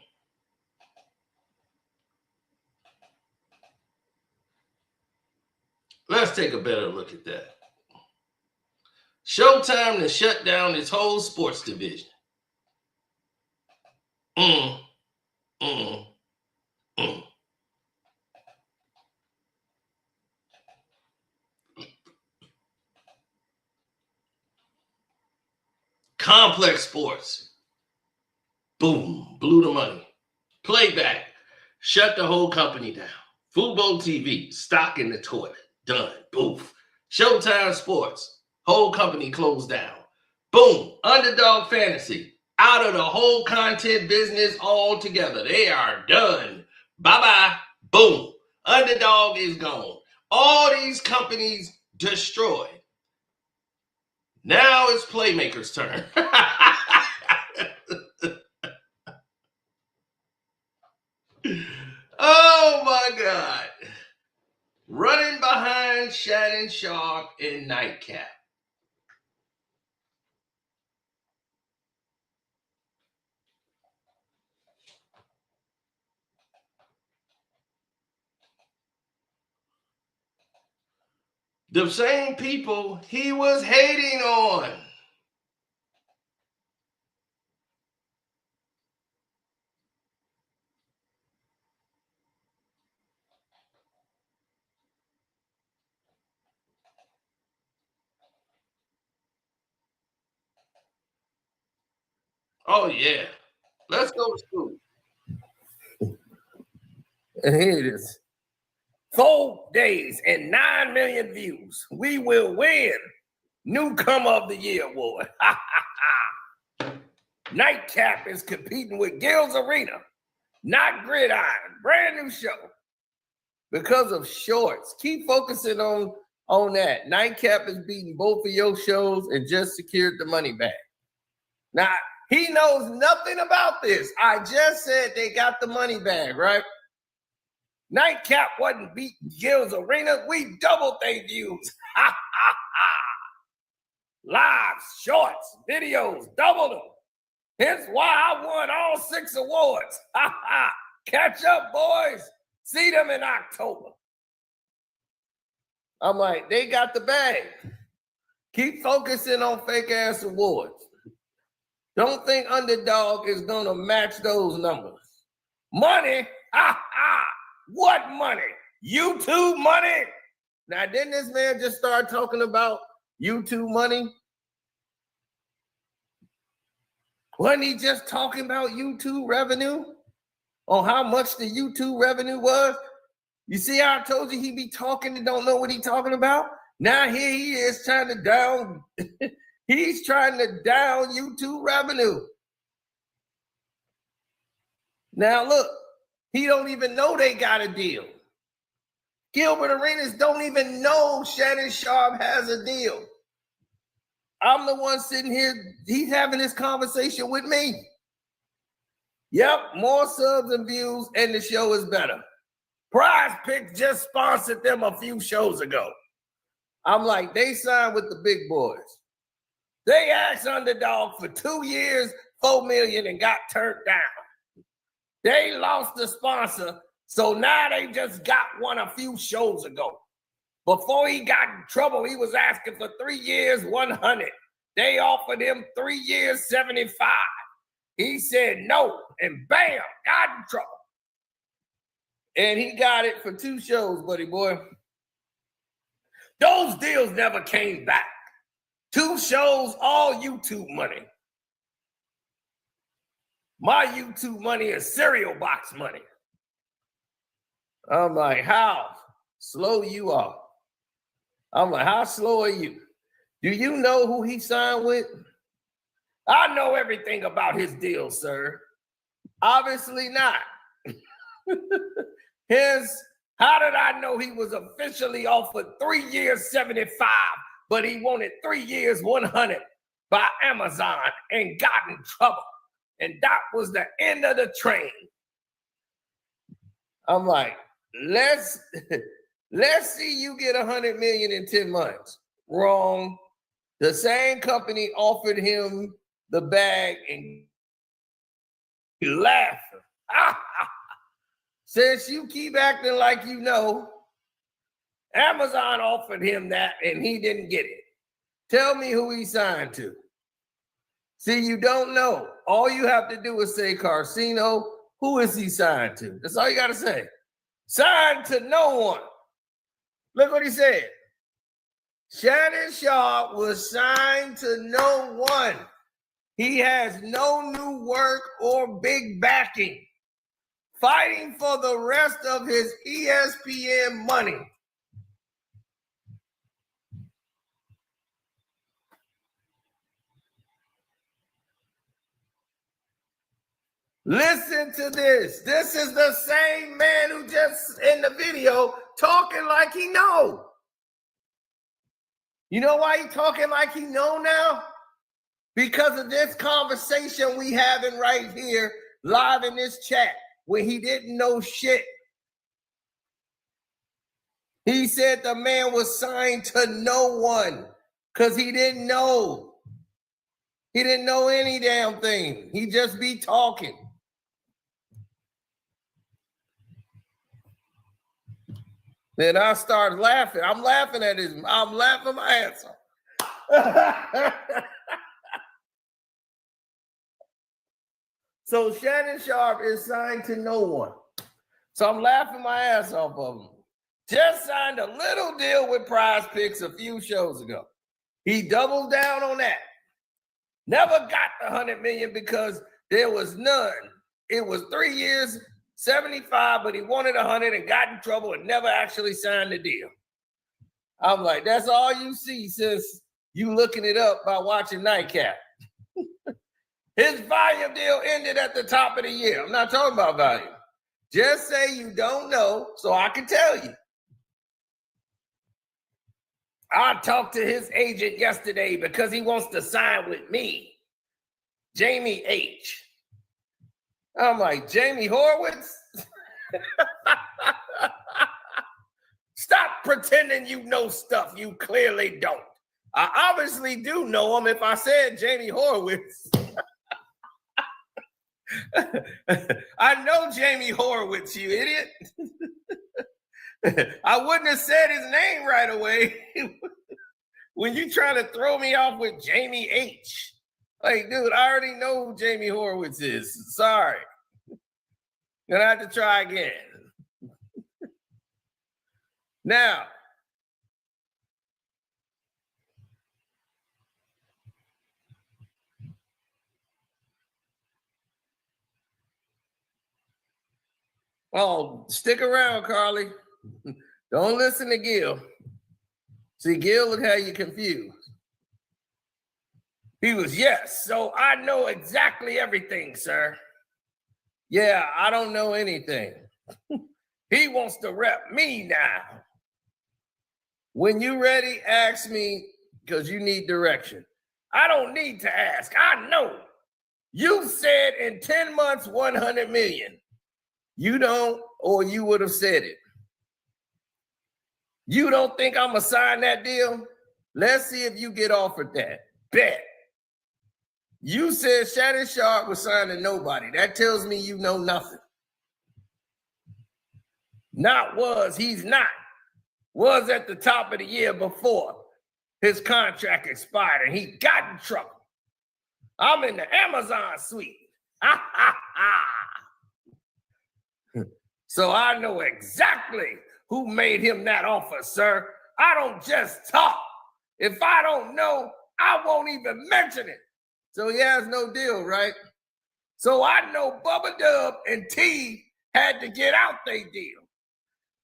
Let's take a better look at that. Showtime to shut down its whole sports division. Mm, mm, mm. Complex Sports. Boom, blew the money. Playback, shut the whole company down. Fubo TV, stock in the toilet. Done. Boof. Showtime Sports, whole company closed down. Boom. Underdog Fantasy, out of the whole content business altogether. They are done. Bye-bye. Boom. Underdog is gone. All these companies destroyed. Now it's Playmaker's turn. Oh my God. Running behind Shannon Sharp in Nightcap. The same people he was hating on. Oh, yeah. Let's go to school. And here it is. 4 days and 9 million views. We will win Newcomer of the Year award. Nightcap is competing with Gil's Arena, not Gridiron. Brand new show. Because of shorts. Keep focusing on that. Nightcap is beating both of your shows and just secured the money back. Now, he knows nothing about this. I just said they got the money back, right? Nightcap wasn't beating Gil's Arena. We doubled their views. Ha, ha, ha. Lives, shorts, videos, doubled them. Hence why I won all 6 awards. Ha, ha. Catch up, boys. See them in October. I'm like, they got the bag. Keep focusing on fake ass awards. Don't think Underdog is going to match those numbers. Money? Ha ha! What money? YouTube money? Now, didn't this man just start talking about YouTube money? Wasn't he just talking about YouTube revenue? On how much the YouTube revenue was? You see how I told you he be talking and don't know what he talking about? Now here he is trying to down, he's trying to down YouTube revenue. Now look, he don't even know they got a deal. Gilbert Arenas don't even know Shannon Sharp has a deal. I'm the one sitting here, he's having this conversation with me. Yep, more subs and views, and the show is better. Prize Picks just sponsored them a few shows ago. I'm like, they signed with the big boys. They asked Underdog for 2 years, $4 million, and got turned down. They lost the sponsor, so now they just got one a few shows ago. Before he got in trouble, he was asking for 3 years, 100. They offered him 3 years, 75. He said no, and bam, got in trouble. And he got it for 2 shows, buddy boy. Those deals never came back. 2 shows, all YouTube money. My YouTube money is cereal box money. I'm like, how slow you are. I'm like, how slow are you? Do you know who he signed with? I know everything about his deal, sir. Obviously not. How did I know he was officially offered 3 years, 75, but he wanted 3 years, 100 by Amazon and got in trouble? And that was the end of the train. I'm like, let's see you get 100 million in 10 months. Wrong. The same company offered him the bag and he laughed. Since you keep acting like you know, Amazon offered him that and he didn't get it. Tell me who he signed to. See, you don't know. All you have to do is say Carcino. Who is he signed to? That's all you got to say. Signed to no one. Look what he said. Shannon Sharp was signed to no one. He has no new work or big backing. Fighting for the rest of his ESPN money. Listen to this. This is the same man who just in the video talking like he know. You know why he talking like he know now? Because of this conversation we having right here live in this chat where he didn't know shit. He said the man was signed to no one because he didn't know. He didn't know any damn thing. He just be talking. Then I started laughing. I'm laughing at his, I'm laughing my ass off. So Shannon Sharp is signed to no one. So I'm laughing my ass off of him. Just signed a little deal with Prize Picks a few shows ago. He doubled down on that. Never got the 100 million because there was none. It was 3 years, 75, but he wanted 100 and got in trouble and never actually signed the deal. I'm like, that's all you see since you looking it up by watching Nightcap. His volume deal ended at the top of the year. I'm not talking about volume. Just say you don't know so I can tell you. I talked to his agent yesterday because he wants to sign with me. Jamie H. I'm like, Jamie Horowitz? Stop pretending you know stuff you clearly don't. I obviously do know him if I said Jamie Horowitz. I know Jamie Horowitz, you idiot. I wouldn't have said his name right away when you try to throw me off with Jamie H. Like, dude, I already know who Jamie Horowitz is. Sorry. Gonna have to try again. Now, oh, stick around, Carly. Don't listen to Gil. See, Gil, look how you confused. He was, yes, so I know exactly everything, sir. Yeah, I don't know anything. He wants to rep me now. When you ready, ask me, because you need direction. I don't need to ask. I know. You said in 10 months, 100 million. You don't, or you would have said it. You don't think I'm going to sign that deal? Let's see if you get offered that. Bet. You said Shannon Sharp was signing nobody. That tells me you know nothing. Not was, he's not. Was at the top of the year before his contract expired and he got in trouble. I'm in the Amazon suite. Ha, ha, ha. So I know exactly who made him that offer, sir. I don't just talk. If I don't know, I won't even mention it. So he has no deal, right? So I know Bubba Dub and T had to get out their deal.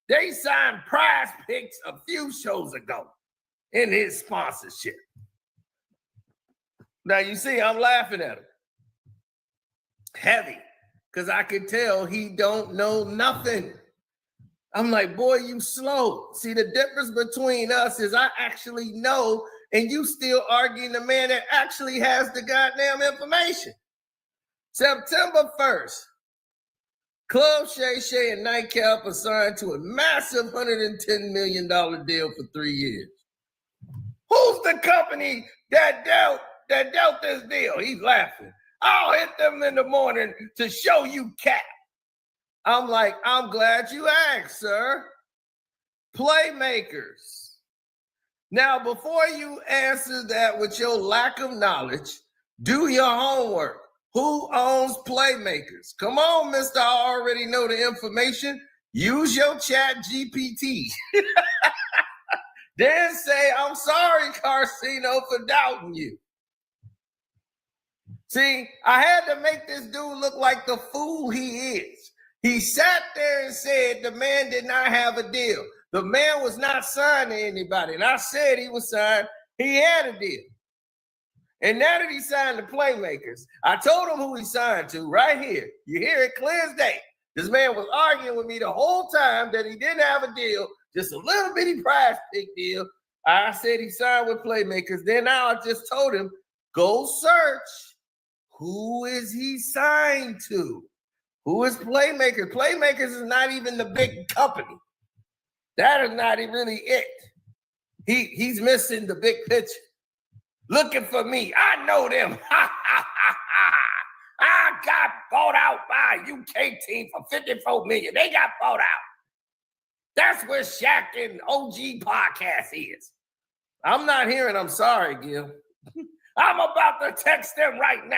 They signed Prize Picks a few shows ago in his sponsorship. Now you see, I'm laughing at him. Heavy, because I could tell he don't know nothing. I'm like, boy, you slow. See, the difference between us is I actually know, and you still arguing the man that actually has the goddamn information. September 1st, Club Shay Shay and Nightcap are signed to a massive $110 million deal for 3 years. Who's the company that dealt this deal? He's laughing. I'll hit them in the morning to show you cap. I'm like, I'm glad you asked, sir. Playmakers. Now, before you answer that with your lack of knowledge, do your homework. Who owns Playmakers? Come on, mister, I already know the information. Use your chat GPT. Then say, I'm sorry, Carcino, for doubting you. See, I had to make this dude look like the fool he is. He sat there and said the man did not have a deal. The man was not signed to anybody. And I said he was signed. He had a deal. And now that he signed the Playmakers, I told him who he signed to right here. You hear it clear as day. This man was arguing with me the whole time that he didn't have a deal, just a little bitty Prize Pick deal. I said he signed with Playmakers. Then now I just told him, go search. Who is he signed to? Who is Playmakers? Playmakers is not even the big company. That is not really it. He's missing the big picture. Looking for me. I know them. I got bought out by a UK team for $54 million. They got bought out. That's where Shaq and OG podcast is. I'm not hearing I'm sorry, Gil. I'm about to text them right now.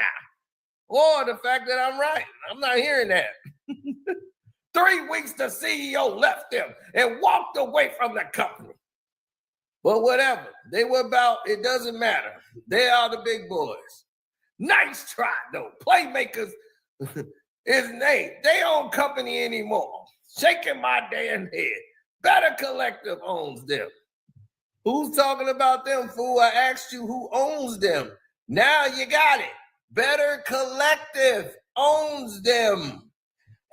Or the fact that I'm right. I'm not hearing that. 3 weeks the CEO left them and walked away from the company. But whatever. They were about, it doesn't matter. They are the big boys. Nice try, though. Playmakers isn't they own company anymore. Shaking my damn head. Better Collective owns them. Who's talking about them, fool? I asked you who owns them. Now you got it. Better Collective owns them.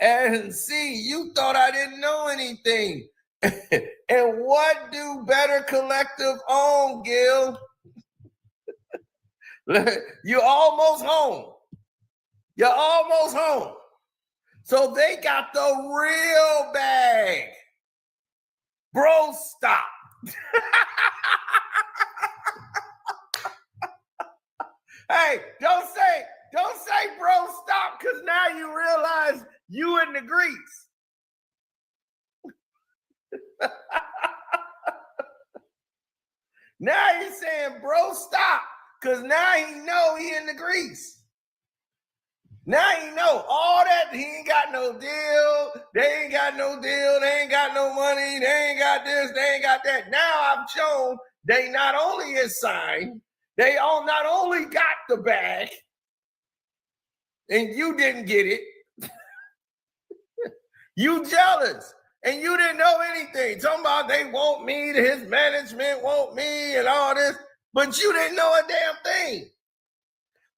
And see, you thought I didn't know anything. And what do Better Collective own, Gil? You're almost home. You're almost home. So they got the real bag. Bro, stop. Hey, don't say bro, stop, because now you realize you in the grease. Now he's saying, bro, stop, because now he know he in the grease. Now he know all that. He ain't got no deal. They ain't got no deal. They ain't got no money. They ain't got this. They ain't got that. Now I've shown they not only is signed, they all not only got the bag, and you didn't get it. You jealous. And you didn't know anything. Talking about they want me, his management want me and all this, but you didn't know a damn thing.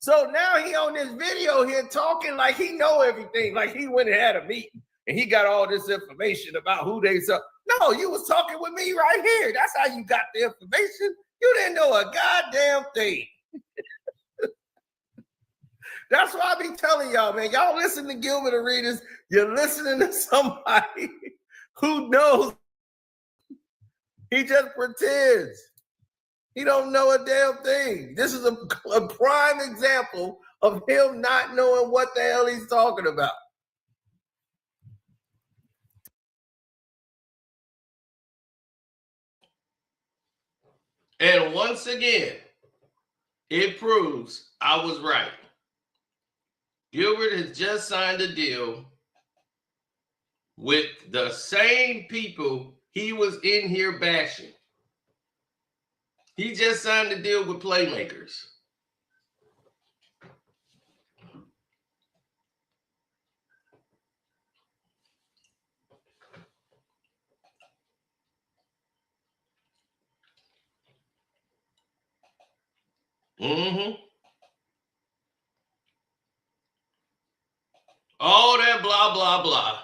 So now he on this video here talking like he know everything, like he went and had a meeting and he got all this information about who they saw. No, you was talking with me right here. That's how you got the information. You didn't know a goddamn thing. That's why I be telling y'all, man, y'all listen to Gilbert Arenas, you're listening to somebody who knows. He just pretends. He don't know a damn thing. This is a prime example of him not knowing what the hell he's talking about. And once again, it proves I was right. Gilbert has just signed a deal with the same people he was in here bashing. He just signed a deal with Playmakers. Mm-hmm. All that blah, blah, blah.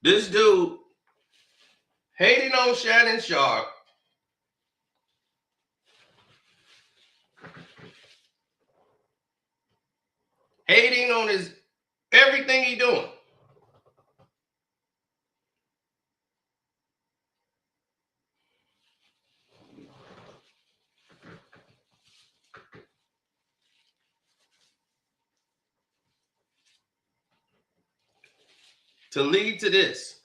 This dude hating on Shannon Sharp. Hating on his everything he doing. To lead to this.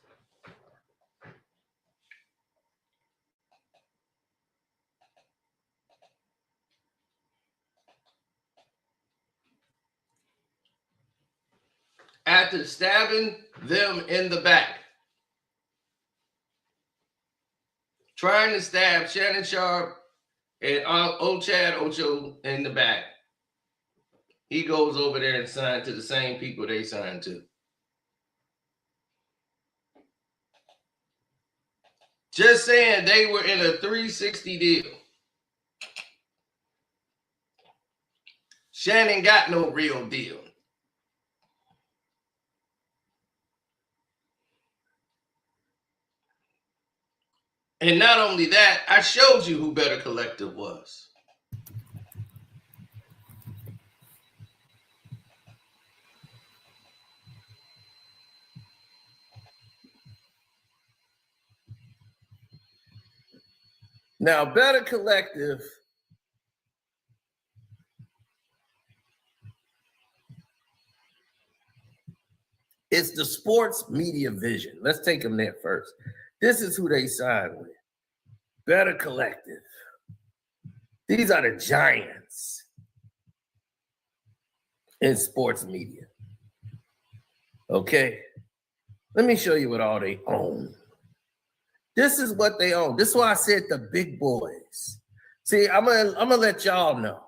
After stabbing them in the back, trying to stab Shannon Sharp and old Chad Ocho in the back, he goes over there and signed to the same people they signed to. Just saying they were in a 360 deal. Shannon got no real deal. And not only that, I showed you who Better Collective was. Now, Better Collective is the sports media vision. Let's take them there first. This is who they signed with. Better Collective. These are the giants in sports media. Okay? Let me show you what all they own. This is what they own. This is why I said the big boys. See, I'm gonna let y'all know.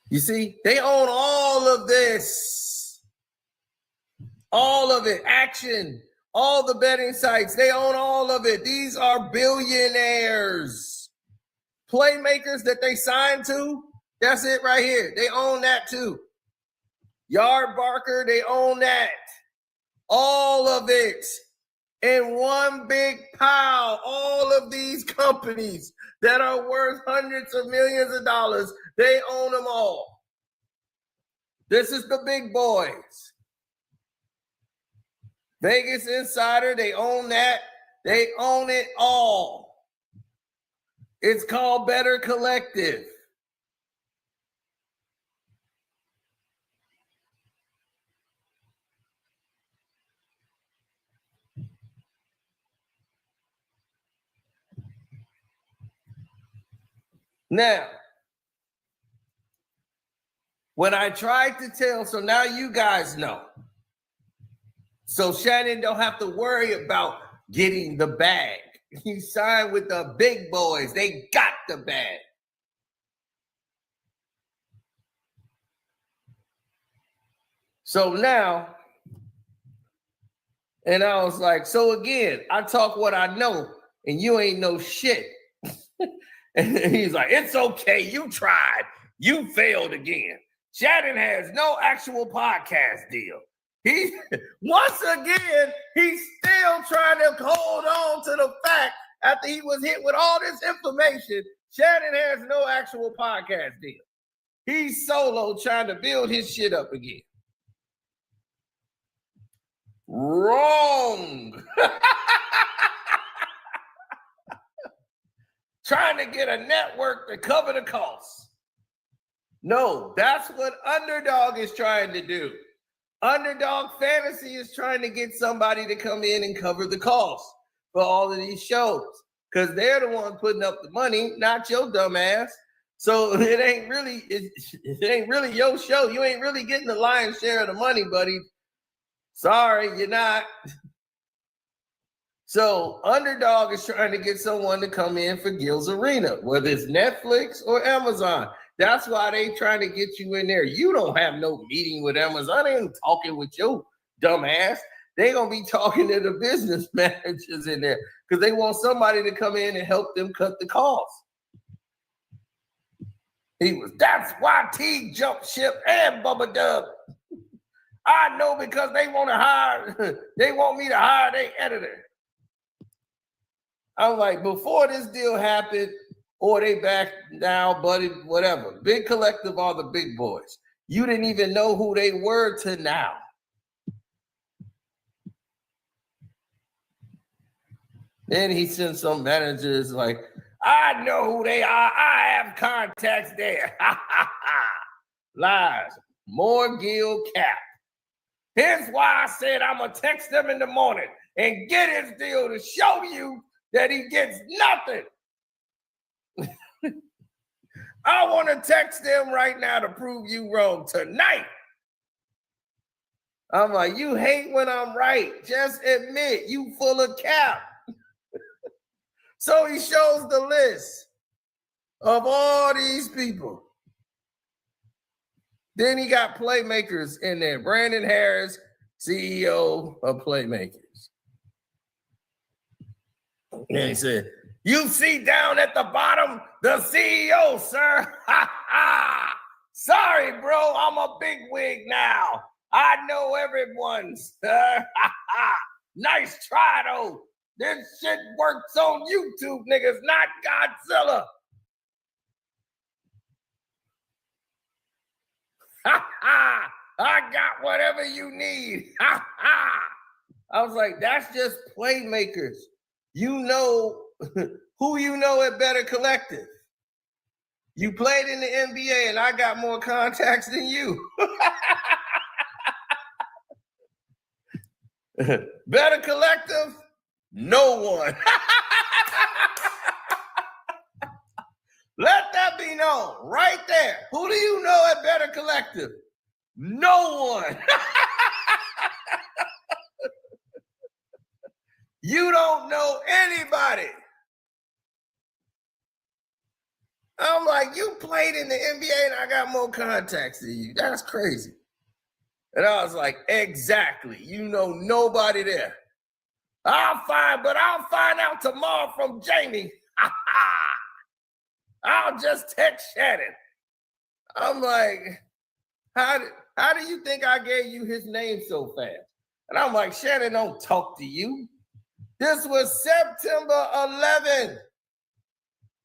You see, they own all of this. All of it. Action. All the betting sites. They own all of it. These are billionaires. Playmakers that they signed to. That's it right here. They own that too. Yard Barker, they own that. All of it in one big pile. All of these companies that are worth hundreds of millions of dollars, they own them all. This is the big boys. Vegas Insider, they own that. They own it all. It's called Better Collective. Now, when I tried to tell, so now you guys know. So Shannon don't have to worry about getting the bag. He signed with the big boys. They got the bag. So now, and I was like, so again, I talk what I know, and you ain't know shit. And he's like, it's okay. You tried. You failed again. Shannon has no actual podcast deal. He, once again, he's still trying to hold on to the fact after he was hit with all this information, Shannon has no actual podcast deal. He's solo trying to build his shit up again. Wrong. Trying to get a network to cover the costs. No, that's what Underdog is trying to do. Underdog Fantasy is trying to get somebody to come in and cover the costs for all of these shows because they're the one putting up the money, not your dumb ass. So it ain't really your show. You ain't really getting the lion's share of the money, buddy. Sorry, you're not. So Underdog is trying to get someone to come in for Gil's Arena, whether it's Netflix or Amazon. That's why they trying to get you in there. You don't have no meeting with Amazon. They ain't talking with your dumb ass. They gonna be talking to the business managers in there because they want somebody to come in and help them cut the costs. That's why T jumped ship and Bubba Dub. I know because they want me to hire their editor. I'm like, before this deal happened, or they back now, buddy, whatever. Big Collective are the big boys. You didn't even know who they were to now. Then he sent some managers like, I know who they are. I have contacts there. Lies. More Gil cap. Here's why I said I'm going to text them in the morning and get his deal to show you that he gets nothing. I want to text them right now to prove you wrong tonight. I'm like, you hate when I'm right. Just admit you full of cap. So he shows the list of all these people. Then he got Playmakers in there. Brandon Harris, CEO of Playmakers. And he said, you see down at the bottom, the CEO, sir. Sorry, bro, I'm a big wig now. I know everyone, sir. Nice try, though. This shit works on YouTube, niggas, not Godzilla. I got whatever you need. I was like, that's just Playmakers. You know who you know at Better Collective. You played in the NBA and I got more contacts than you. Better Collective? No one. Let that be known right there. Who do you know at Better Collective? No one. You don't know anybody. I'm like, you played in the NBA and I got more contacts than you. That's crazy. And I was like, exactly. You know nobody there. I'll find out tomorrow from Jamie. I'll just text Shannon. I'm like, how do you think I gave you his name so fast? And I'm like, Shannon don't talk to you. This was September 11th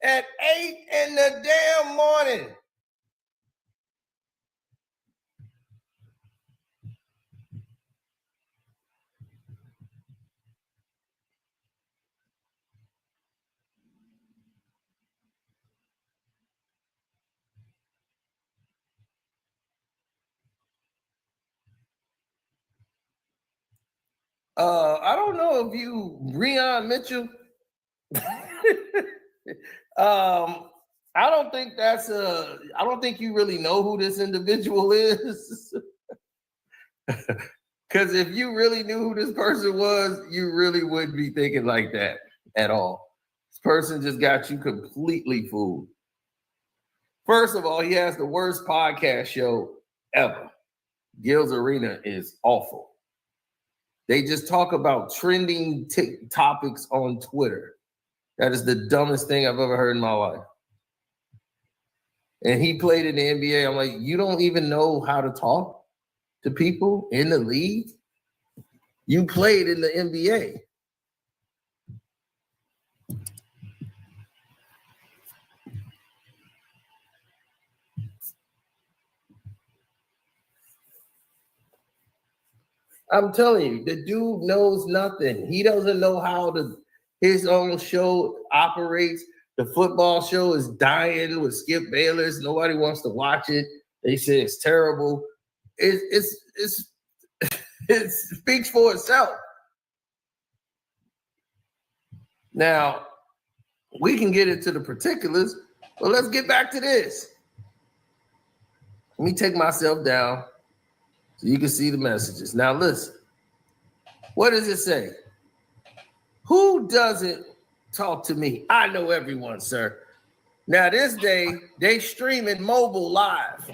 at 8 in the damn morning. I don't know if you, Breon Mitchell. I don't think you really know who this individual is. Because if you really knew who this person was, you really wouldn't be thinking like that at all. This person just got you completely fooled. First of all, he has the worst podcast show ever. Gil's Arena is awful. They just talk about trending topics on Twitter. That is the dumbest thing I've ever heard in my life. And he played in the NBA. I'm like, you don't even know how to talk to people in the league? You played in the NBA. I'm telling you, the dude knows nothing. He doesn't know how his own show operates. The football show is dying with Skip Bayless. Nobody wants to watch it. They say it's terrible. It speaks for itself. Now, we can get into the particulars, but let's get back to this. Let me take myself down so you can see the messages. Now, listen. What does it say? Who doesn't talk to me? I know everyone, sir. Now, this day, they streaming mobile live.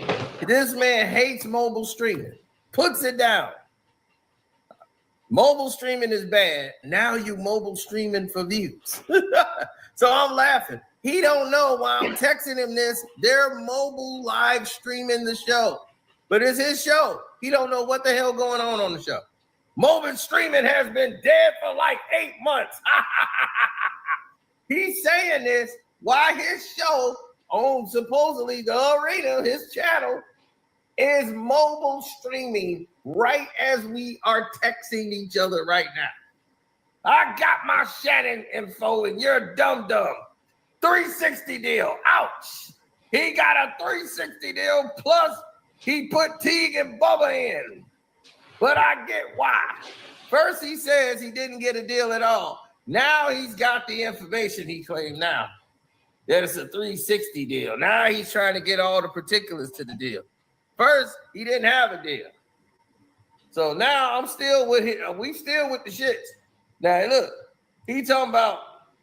This man hates mobile streaming. Puts it down. Mobile streaming is bad. Now you mobile streaming for views. So I'm laughing. He don't know why I'm texting him this. They're mobile live streaming the show. But it's his show. He don't know what the hell going on the show. Mobile streaming has been dead for like 8 months. He's saying this while his show on supposedly the Arena, his channel, is mobile streaming right as we are texting each other right now. I got my Shannon info and you're dumb. 360 deal. Ouch. He got a 360 deal plus he put Teague and Bubba in. But I get why. First he says he didn't get a deal at all. Now he's got the information he claimed now. That it's a 360 deal. Now he's trying to get all the particulars to the deal. First, he didn't have a deal. So now I'm still with him. We still with the shits. Now look, he talking about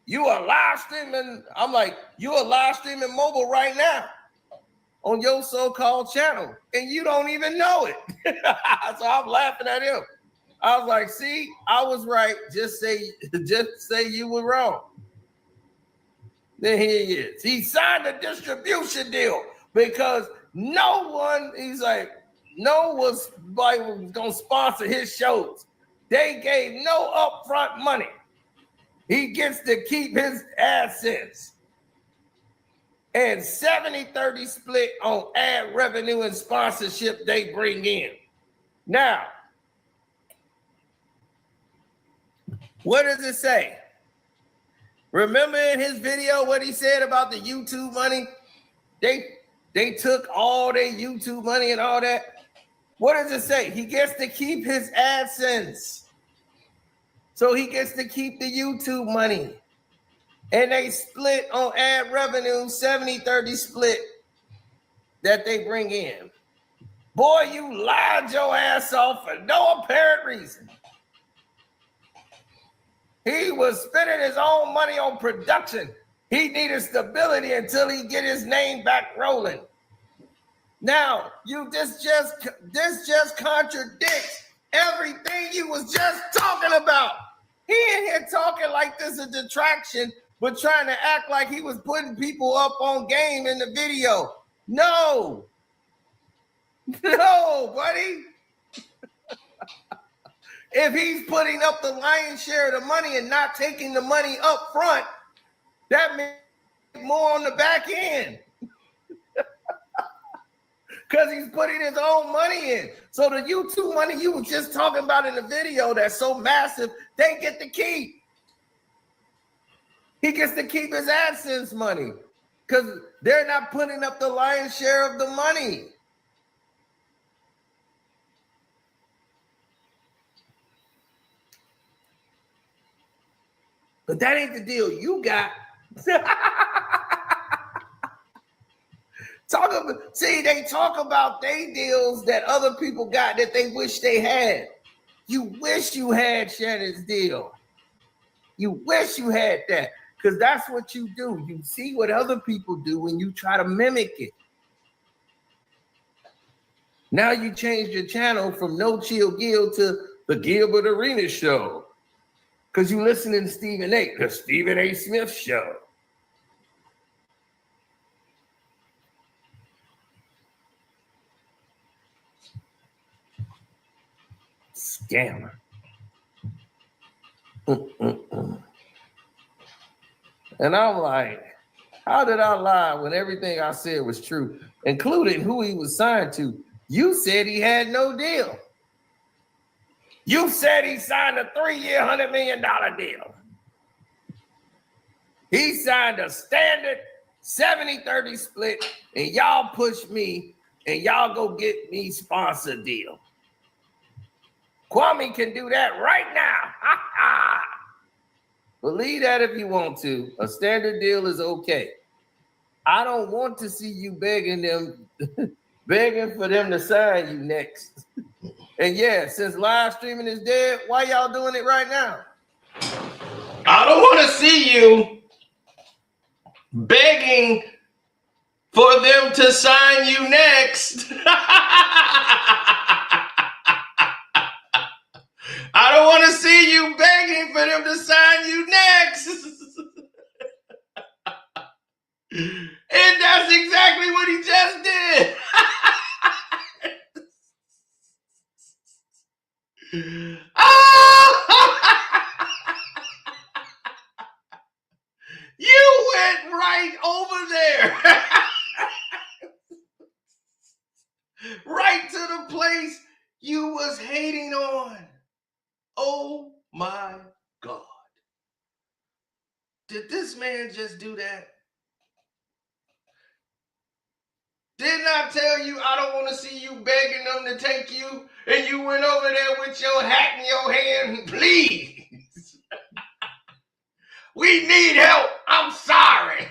you are live streaming. I'm like, you are live streaming mobile right now on your so-called channel, and you don't even know it. So I'm laughing at him. I was like, see, I was right. Just say you were wrong. Then here he is. He signed a distribution deal because no one was gonna sponsor his shows. They gave no upfront money. He gets to keep his AdSense. And 70-30 split on ad revenue and sponsorship they bring in. Now, what does it say? Remember in his video what he said about the YouTube money? They took all their YouTube money and all that. What does it say? He gets to keep his AdSense. So he gets to keep the YouTube money. And they split on ad revenue, 70-30 split that they bring in. Boy, you lied your ass off for no apparent reason. He was spending his own money on production. He needed stability until he get his name back rolling. Now, this just contradicts everything you was just talking about. He in here talking like this is a detraction, but trying to act like he was putting people up on game in the video. No, buddy. If he's putting up the lion's share of the money and not taking the money up front, that means more on the back end. Because he's putting his own money in. So the YouTube money you were just talking about in the video that's so massive, they get to keep. He gets to keep his AdSense money because they're not putting up the lion's share of the money. But that ain't the deal you got. They talk about they deals that other people got that they wish they had. You wish you had Shannon's deal. You wish you had that because that's what you do. You see what other people do and you try to mimic it. Now you changed your channel from No Chill Gil to the Gilbert Arenas Show because you listening to Stephen A. The Stephen A. Smith Show. Scammer. And I'm like, how did I lie when everything I said was true, including who he was signed to? You said he had no deal. You said he signed a 3-year, $100 million deal. He signed a standard 70-30 split, and y'all push me, and y'all go get me sponsor deal. Kwame can do that right now. Believe that if you want to. A standard deal is okay. I don't want to see you begging for them to sign you next. And yeah, since live streaming is dead, why y'all doing it right now? I don't want to see you begging for them to sign you next. I don't want to see you begging for them to sign you next. And that's exactly what he just did. You went right over there. Right to the place you was hating on. Oh my God. Did this man just do that? Didn't I tell you I don't want to see you begging them to take you? And you went over there with your hat in your hand? Please. We need help. I'm sorry.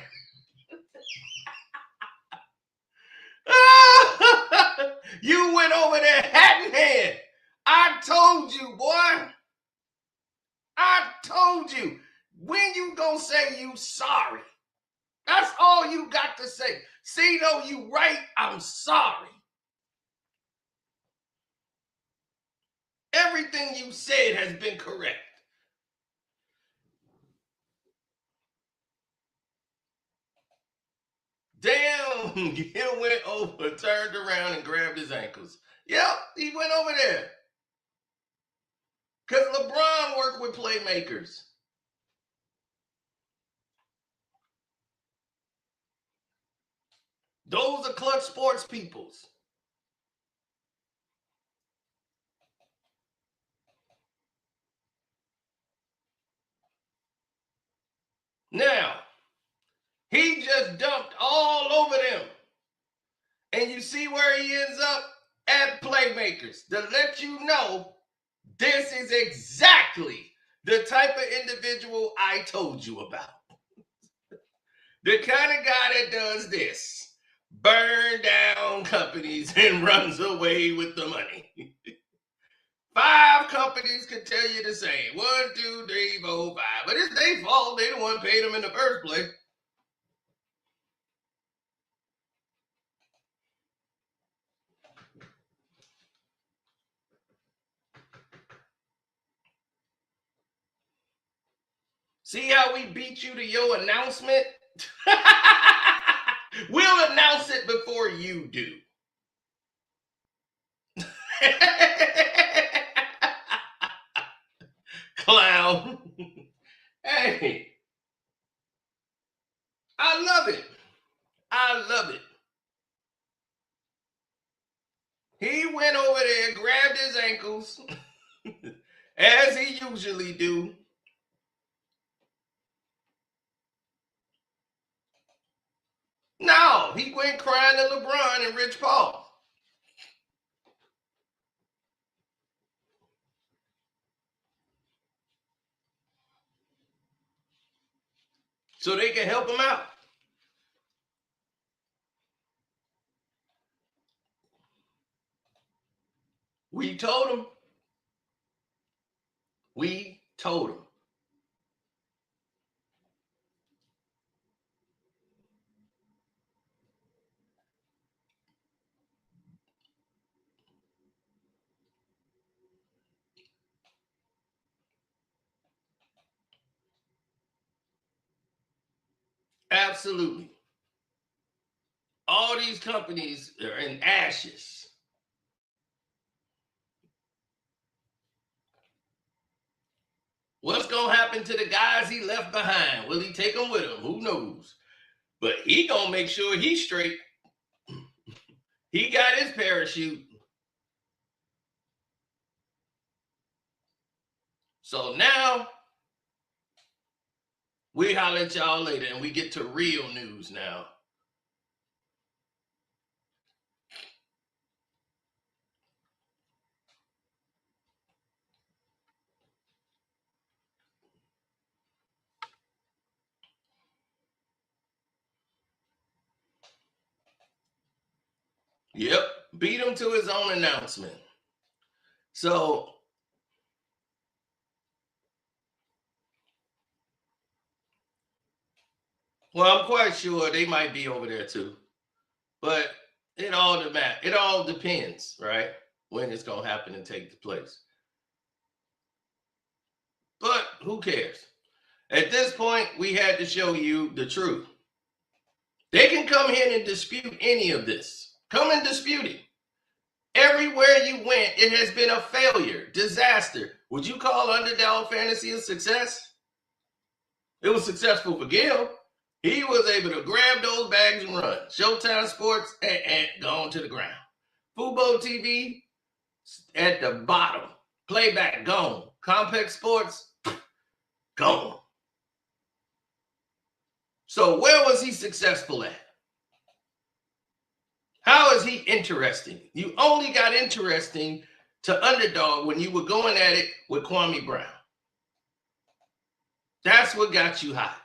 You went over there hat in hand. I told you, boy. I told you. When you gonna say you sorry? That's all you got to say. See, though, you right, I'm sorry. Everything you said has been correct. Damn, Gil went over, turned around, and grabbed his ankles. Yep, he went over there. Because LeBron worked with playmakers. Those are clutch sports peoples. Now, he just dumped all over them. And you see where he ends up? At playmakers. To let you know, this is exactly the type of individual I told you about. The kind of guy that does this. Burn down companies and runs away with the money. 5 companies could tell you the same. 1, 2, 3, 4, 5. But it's their fault. They the one paid them in the first place. See how we beat you to your announcement? We'll announce it before you do. Clown. Hey. I love it. I love it. He went over there, grabbed his ankles, as he usually do. No, he went crying to LeBron and Rich Paul. So they can help him out. We told him. We told him. Absolutely. All these companies are in ashes. What's going to happen to the guys he left behind? Will he take them with him? Who knows? But he going to make sure he's straight. He got his parachute. So now, we holler at y'all later and we get to real news now. Yep, beat him to his own announcement. So, well, I'm quite sure they might be over there too. But it all depends, right? When it's going to happen and take place. But who cares? At this point, we had to show you the truth. They can come here and dispute any of this. Come and dispute it. Everywhere you went, it has been a failure, disaster. Would you call Underdog Fantasy a success? It was successful for Gil. He was able to grab those bags and run. Showtime Sports, gone to the ground. Fubo TV, at the bottom. Playback, gone. Complex Sports, gone. So where was he successful at? How is he interesting? You only got interesting to Underdog when you were going at it with Kwame Brown. That's what got you hot.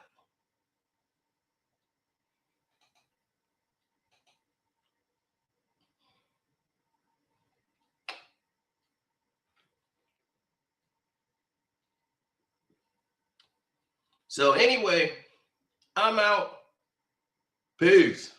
So anyway, I'm out. Peace.